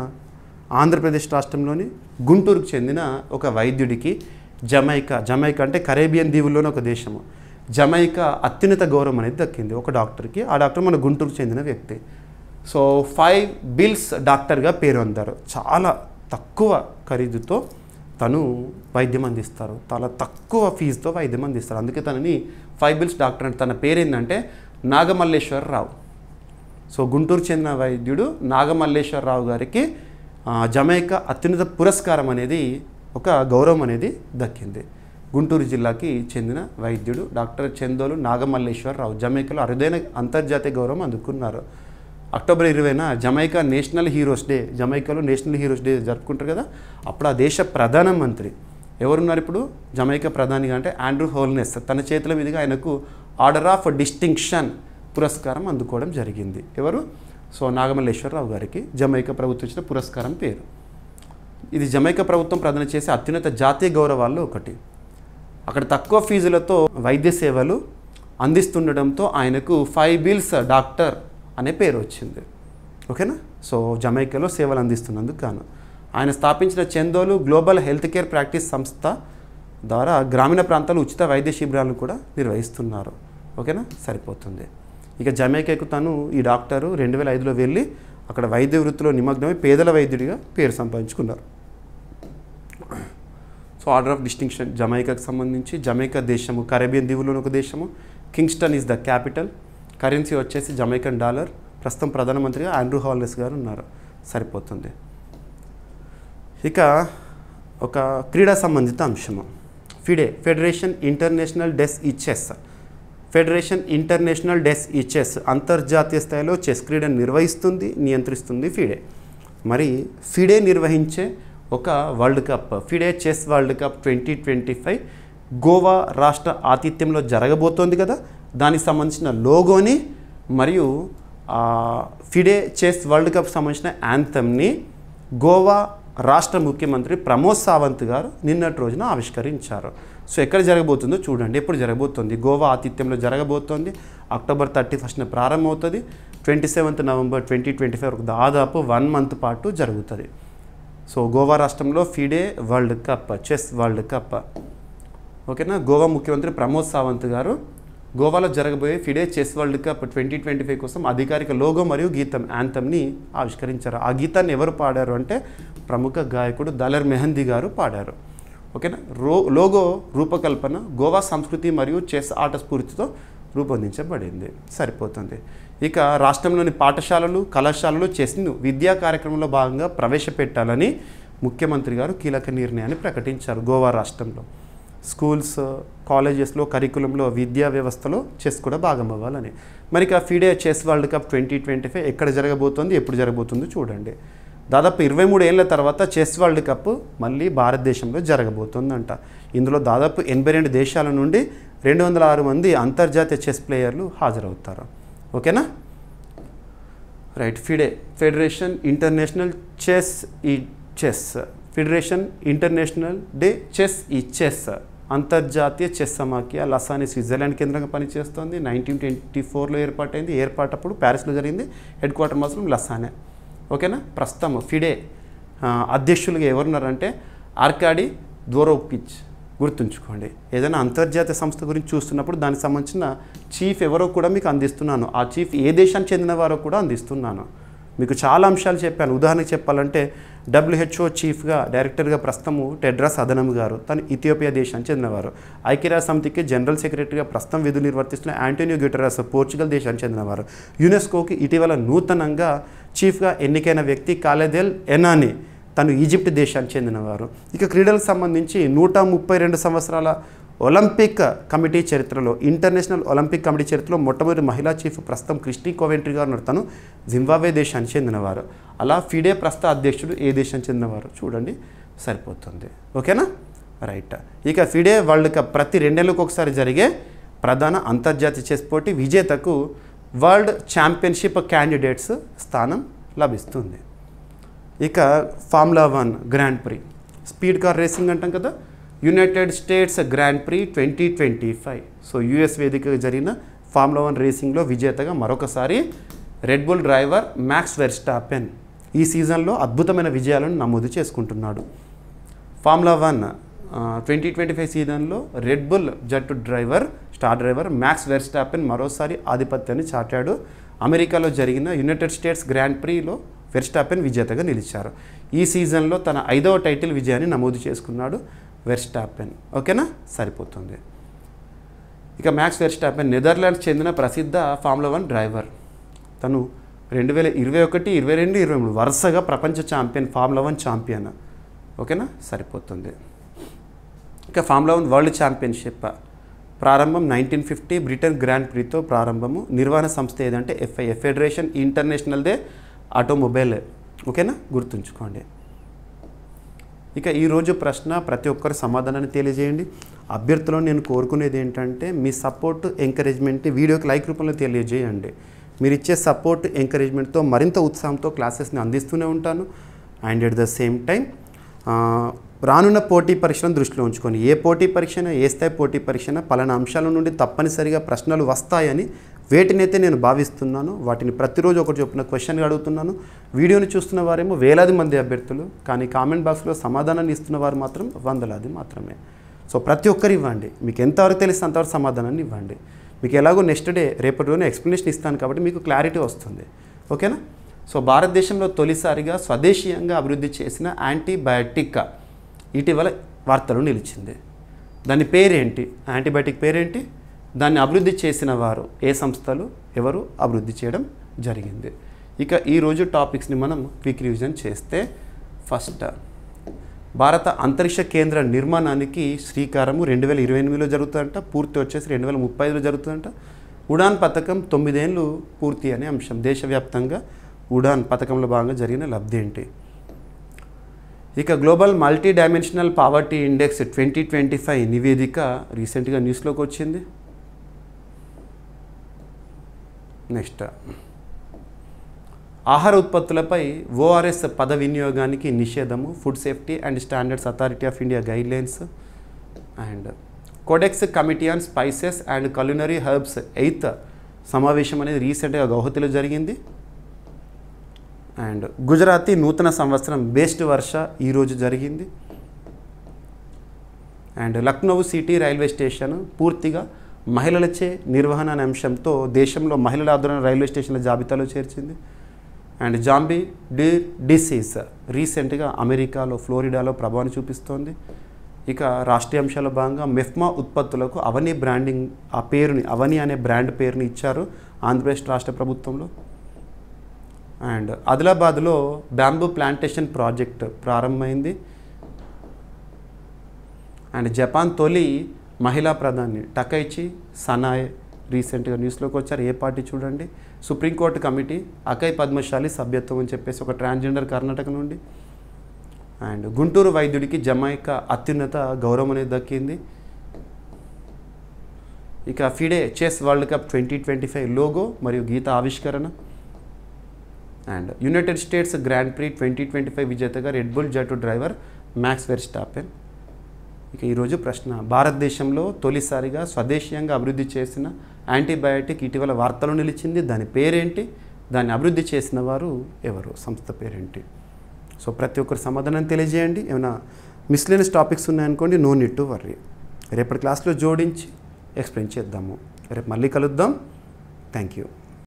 ఆంధ్రప్రదేశ్ రాష్ట్రంలోని గుంటూరుకు చెందిన ఒక వైద్యుడికి జమైకా అంటే కరేబియన్ దీవుల్లోని ఒక దేశము, జమైకా అత్యున్నత గౌరవం అనేది దక్కింది ఒక డాక్టర్కి. ఆ డాక్టర్ మన గుంటూరుకు చెందిన వ్యక్తి. సో 5 బిల్స్ డాక్టర్గా పేరు పొందారు. చాలా తక్కువ ఖరీదుతో తను వైద్యం అందిస్తారు, చాలా తక్కువ ఫీజుతో వైద్యం అందిస్తారు. అందుకే తనని 5 బిల్స్ డాక్టర్ అంటే. తన పేరు ఏంటంటే నాగమల్లేశ్వరరావు. సో గుంటూరు చెందిన వైద్యుడు నాగమల్లేశ్వరరావు గారికి జమైకా అత్యున్నత పురస్కారం అనేది, ఒక గౌరవం అనేది దక్కింది. గుంటూరు జిల్లాకి చెందిన వైద్యుడు డాక్టర్ చందోలు నాగమల్లేశ్వరరావు జమైకాలో అరుదైన అంతర్జాతీయ గౌరవం అందుకున్నారు. అక్టోబర్ 20న జమైకా నేషనల్ హీరోస్ డే, జమైకాలో నేషనల్ హీరోస్ డే జరుపుకుంటారు కదా, అప్పుడు ఆ దేశ ప్రధానమంత్రి ఎవరున్నారు ఇప్పుడు జమైకా ప్రధానిగా అంటే ఆండ్రూ హోల్నెస్, తన చేతుల మీదుగా ఆయనకు ఆర్డర్ ఆఫ్ డిస్టింక్షన్ పురస్కారం అందుకోవడం జరిగింది. ఎవరు? సో నాగమల్లేశ్వరరావు గారికి జమైకా ప్రభుత్వం ఇచ్చిన పురస్కారం పేరు. ఇది జమైకా ప్రభుత్వం ప్రదానం చేసే అత్యున్నత జాతీయ గౌరవాల్లో ఒకటి. అక్కడ తక్కువ ఫీజులతో వైద్య సేవలు అందిస్తుండడంతో ఆయనకు 5 బిల్స్ డాక్టర్ అనే పేరు వచ్చింది. ఓకేనా? సో జమైకాలో సేవలు అందిస్తున్నందుకు గాను ఆయన స్థాపించిన Chandolu global health care practice సంస్థ ద్వారా గ్రామీణ ప్రాంతాల్లో ఉచిత వైద్య శిబిరాలను కూడా నిర్వహిస్తున్నారు. ఓకేనా? సరిపోతుంది. ఇక జమైకాకు తను ఈ డాక్టరు 2005లో వెళ్ళి అక్కడ వైద్య వృత్తిలో నిమగ్నమై పేదల వైద్యుడిగా పేరు సంపాదించుకున్నారు. సో ఆర్డర్ ఆఫ్ డిస్టింక్షన్ జమైకాకు సంబంధించి, జమైకా దేశము కరేబియన్ దీవుల్లోని ఒక దేశము, Kingston is the capital, currency వచ్చేసి జమైకన్ డాలర్, ప్రస్తుతం ప్రధానమంత్రిగా ఆండ్రూ హోల్నెస్ గారు ఉన్నారు. సరిపోతుంది. ఇక ఒక క్రీడా సంబంధిత అంశము ఫిడే, ఫెడరేషన్ ఇంటర్నేషనల్ డెస్ ఈ చెస్. ఫెడరేషన్ ఇంటర్నేషనల్ డెస్ ఈ చెస్ అంతర్జాతీయ స్థాయిలో చెస్ క్రీడను నిర్వహిస్తుంది, నియంత్రిస్తుంది ఫిడే. మరి ఫిడే నిర్వహించే ఒక world cup, FIDE chess world cup 2025 Goa రాష్ట్ర ఆతిథ్యంలో జరగబోతోంది కదా, దానికి సంబంధించిన లోగోని మరియు ఫిడే చెస్ వరల్డ్ కప్ సంబంధించిన యాంథమ్ని గోవా రాష్ట్ర ముఖ్యమంత్రి ప్రమోద్ సావంత్ గారు నిన్నటి రోజున ఆవిష్కరించారు. సో ఎక్కడ జరగబోతుందో చూడండి. ఎప్పుడు జరగబోతోంది? గోవా ఆతిథ్యంలో జరగబోతోంది. అక్టోబర్ 31న ప్రారంభమవుతుంది. 27 నవంబర్ 2025 వరకు దాదాపు 1 మంత్ పాటు జరుగుతుంది. సో గోవా రాష్ట్రంలో FIDE world cup, chess world cup. ఓకేనా? గోవా ముఖ్యమంత్రి ప్రమోద్ సావంత్ గారు గోవాలో జరగబోయే ఫిడే చెస్ వరల్డ్ కప్ 2025 కోసం అధికారిక లోగో మరియు గీతం యాంథమ్ని ఆవిష్కరించారు. ఆ గీతాన్ని ఎవరు పాడారు అంటే ప్రముఖ గాయకుడు దలర్ మెహందీ గారు పాడారు. ఓకేనా? లోగో రూపకల్పన గోవా సంస్కృతి మరియు చెస్ ఆట స్ఫూర్తితో రూపొందించబడింది. సరిపోతుంది. ఇక రాష్ట్రంలోని పాఠశాలలు, కళాశాలలు చెస్ను విద్యా కార్యక్రమంలో భాగంగా ప్రవేశపెట్టాలని ముఖ్యమంత్రి గారు కీలక నిర్ణయాన్ని ప్రకటించారు. గోవా రాష్ట్రంలో స్కూల్స్, కాలేజెస్లో, కరికులంలో, విద్యా వ్యవస్థలో చెస్ కూడా భాగం అవ్వాలని. మరి ఇక ఫిడే చెస్ వరల్డ్ కప్ 2025 ఎక్కడ జరగబోతోంది, ఎప్పుడు జరగబోతుందో చూడండి. దాదాపు 23 ఏళ్ల తర్వాత చెస్ వరల్డ్ కప్ మళ్ళీ భారతదేశంలో జరగబోతుందంట. ఇందులో దాదాపు 82 దేశాల నుండి 206 మంది అంతర్జాతీయ చెస్ ప్లేయర్లు హాజరవుతారు. ఓకేనా? Right. FIDE, federation international chess ఈ chess, federation international de chess ఈ చెస్, అంతర్జాతీయ చెస్ సమాఖ్య లసాని స్విట్జర్లాండ్ కేంద్రంగా పనిచేస్తుంది. 1924లో ఏర్పాటైంది. ఏర్పాటప్పుడు ప్యారిస్లో జరిగింది. హెడ్ క్వార్టర్ మాత్రం లసానే. ఓకేనా? ప్రస్తుతం ఫిడే అధ్యక్షులుగా ఎవరున్నారంటే ఆర్కాడీ ద్వోరోవిచ్. గుర్తుంచుకోండి. ఏదైనా అంతర్జాతీయ సంస్థ గురించి చూస్తున్నప్పుడు దానికి సంబంధించిన చీఫ్ ఎవరో కూడా మీకు అందిస్తున్నాను. ఆ చీఫ్ ఏ దేశానికి చెందిన వారో కూడా అందిస్తున్నాను. మీకు చాలా అంశాలు చెప్పాను. ఉదాహరణకు చెప్పాలంటే WHO చీఫ్గా, డైరెక్టర్గా ప్రస్తుతము టెడ్రాస్ అదనం గారు, తను ఇథియోపియా దేశానికి చెందినవారు. ఐక్యరాజ్య సమితికి జనరల్ సెక్రటరీగా ప్రస్తుతం విధులు నిర్వర్తిస్తున్న యాంటోనియో గ్యుటెరస్ పోర్చుగల్ దేశానికి చెందినవారు. యునెస్కోకి ఇటీవల నూతనంగా చీఫ్గా ఎన్నికైన వ్యక్తి ఖాలిద్ ఎనానీ, తను ఈజిప్ట్ దేశానికి చెందినవారు. ఇక క్రీడలకు సంబంధించి 132 సంవత్సరాల ఒలింపిక్ కమిటీ చరిత్రలో, ఇంటర్నేషనల్ ఒలింపిక్ కమిటీ చరిత్రలో మొట్టమొదటి మహిళా చీఫ్ ప్రస్తుతం క్రిస్టీ కోవెంట్రీ గారు ఉన్నారు. తను జింబాబ్వే దేశానికి చెందినవారు. అలా ఫిడే ప్రస్తుత అధ్యక్షుడు ఏ దేశానికి చెందినవారు చూడండి. సరిపోతుంది. ఓకేనా? రైట్. ఇక ఫిడే వరల్డ్ కప్ ప్రతి 2 ఏళ్ళకు ఒకసారి జరిగే ప్రధాన అంతర్జాతీయ చెస్ పోటీ విజేతకు వరల్డ్ ఛాంపియన్షిప్ క్యాండిడేట్స్ స్థానం లభిస్తుంది. ఇక formula 1 grand pre, speed car racing అంటాం కదా, United states grand pre 2025. So US వేదికగా జరిగిన ఫార్ములా 1 రేసింగ్లో విజేతగా మరొకసారి red bull driver max Verstappen ఈ సీజన్లో అద్భుతమైన విజయాలను నమోదు చేసుకుంటున్నాడు. ఫార్ములా 1 2025 సీజన్లో రెడ్ బుల్ జట్టు స్టార్ డ్రైవర్ మ్యాక్స్ వెర్స్టాపెన్ మరోసారి ఆధిపత్యాన్ని చాటాడు. అమెరికాలో జరిగిన యునైటెడ్ స్టేట్స్ గ్రాండ్ ప్రీలో వెర్స్టాపెన్ విజేతగా నిలిచారు. ఈ సీజన్లో తన 5వ టైటిల్ విజయాన్ని నమోదు చేసుకున్నాడు వెర్స్టాపెన్. ఓకేనా, సరిపోతుంది. ఇక మ్యాక్స్ వెర్స్టాపెన్ నెదర్లాండ్స్ చెందిన ప్రసిద్ధ ఫార్ములా 1 డ్రైవర్. తను 2021, 22, 23 వరుసగా ప్రపంచ ఛాంపియన్, ఫార్ములా 1 ఛాంపియన్. ఓకేనా, సరిపోతుంది. ఇక ఫార్ములా 1 వరల్డ్ ఛాంపియన్షిప్ ప్రారంభం 1950 బ్రిటన్ గ్రాండ్ ప్రీతో ప్రారంభము. నిర్వహణ సంస్థ ఏదంటే FIA, federation international they automobile. ఓకేనా, గుర్తుంచుకోండి. ఇక ఈరోజు ప్రశ్న ప్రతి ఒక్కరు సమాధానాన్ని తెలియజేయండి. అభ్యర్థులను నేను కోరుకునేది ఏంటంటే మీ సపోర్ట్, ఎంకరేజ్మెంట్ వీడియోకి లైక్ రూపంలో తెలియజేయండి. మీరు ఇచ్చే సపోర్ట్, ఎంకరేజ్మెంట్తో మరింత ఉత్సాహంతో క్లాసెస్ని అందిస్తూనే ఉంటాను. And at the same time రానున్న పోటీ పరీక్షలను దృష్టిలో ఉంచుకొని ఏ పోటీ పరీక్షన, ఏ స్థాయి పోటీ పరీక్షన పలానా అంశాల నుండి తప్పనిసరిగా ప్రశ్నలు వస్తాయని వేటినైతే నేను భావిస్తున్నాను వాటిని ప్రతిరోజు ఒకటి చొప్పున క్వశ్చన్గా అడుగుతున్నాను. వీడియోని చూస్తున్న వారేమో వేలాది మంది అభ్యర్థులు, కానీ కామెంట్ బాక్స్లో సమాధానాన్ని ఇస్తున్న వారు మాత్రం వందలాది మాత్రమే. సో ప్రతి ఒక్కరు ఇవ్వండి, మీకు ఎంతవరకు తెలిస్తే అంతవరకు సమాధానాన్ని ఇవ్వండి. మీకు ఎలాగో నెక్స్ట్ డే రేపటి రోజున ఎక్స్ప్లెనేషన్ ఇస్తాను కాబట్టి మీకు క్లారిటీ వస్తుంది. ఓకేనా. సో భారతదేశంలో తొలిసారిగా స్వదేశీయంగా అభివృద్ధి చేసిన యాంటీబయాటిక్ ఇటీవల వార్తలు నిలిచింది. దాని పేరేంటి, యాంటీబయాటిక్ పేరేంటి, దాన్ని అభివృద్ధి చేసిన వారు ఏ సంస్థలు, ఎవరు అభివృద్ధి చేయడం జరిగింది. ఇక ఈరోజు టాపిక్స్ని మనం క్విక్ రివిజన్ చేస్తే, ఫస్ట్ భారత అంతరిక్ష కేంద్ర నిర్మాణానికి శ్రీకారము 2028లో జరుగుతుందంట, పూర్తి వచ్చేసి 2035లో జరుగుతుందంట. ఉడాన్ పథకం 9 ఏళ్ళు పూర్తి అనే అంశం. దేశవ్యాప్తంగా ఉడాన్ పథకంలో భాగంగా జరిగిన లబ్ధి ఏంటి. ఇక global multidimensional poverty index 2025 నివేదిక రీసెంట్గా న్యూస్లోకి వచ్చింది. నెక్స్ట్ ఆహార ఉత్పత్తులపై ORS పద వినియోగానికి నిషేధము, food safety and standards authority of India guidelines. And codex committee on spices and culinary herbs 8th సమావేశం అనేది రీసెంట్గా గౌహతిలో జరిగింది. అండ్ గుజరాతీ నూతన సంవత్సరం బేస్డ్ వర్ష ఈరోజు జరిగింది. And Lucknow city railway station పూర్తిగా మహిళలచే నిర్వహణ అనే అంశంతో దేశంలో మహిళల ఆధ్వర్యంలో రైల్వే స్టేషన్ల జాబితాలో చేర్చింది. అండ్ జాంబీ డిసీజ్ రీసెంట్గా అమెరికాలో ఫ్లోరిడాలో ప్రభావాన్ని చూపిస్తోంది. ఇక రాష్ట్రీయ అంశాల భాగంగా మెఫ్మా ఉత్పత్తులకు అవని బ్రాండింగ్, ఆ పేరుని అవని అనే బ్రాండ్ పేరుని ఇచ్చారు ఆంధ్రప్రదేశ్ రాష్ట్ర ప్రభుత్వంలో. అండ్ ఆదిలాబాద్లో బ్యాంబూ ప్లాంటేషన్ ప్రాజెక్ట్ ప్రారంభమైంది. అండ్ జపాన్ తొలి మహిళా ప్రధాని టకైచి సనాయ్ రీసెంట్గా న్యూస్లోకి వచ్చారు. ఏ పార్టీ చూడండి. సుప్రీంకోర్టు కమిటీ అకై పద్మశాలి సభ్యత్వం అని చెప్పేసి ఒక ట్రాన్స్జెండర్ కర్ణాటక నుండి. అండ్ గుంటూరు వైద్యుడికి జమైకా అత్యున్నత గౌరవం అనేది దక్కింది. ఇక FIDE chess world cup 2025 logo మరియు గీత ఆవిష్కరణ. And United states grand pre 2025 విజేతగా రెడ్ బుల్ జట్టు డ్రైవర్ మ్యాక్స్ వెర్స్టాపెన్. ఇక ఈరోజు ప్రశ్న, భారతదేశంలో తొలిసారిగా స్వదేశీయంగా అభివృద్ధి చేసిన యాంటీబయాటిక్ ఇటీవల వార్తలు నిలిచింది. దాని పేరేంటి, దాన్ని అభివృద్ధి చేసిన వారు ఎవరు, సంస్థ పేరేంటి. సో ప్రతి ఒక్కరు సమాధానం తెలియజేయండి. ఏమైనా మిస్లేనియస్ టాపిక్స్ ఉన్నాయనుకోండి, నో నీడ్ టు వర్రీ. రేపటి క్లాస్లో జోడించి ఎక్స్ప్లెయిన్ చేద్దాము. రేపు మళ్ళీ కలుద్దాం. Thank you.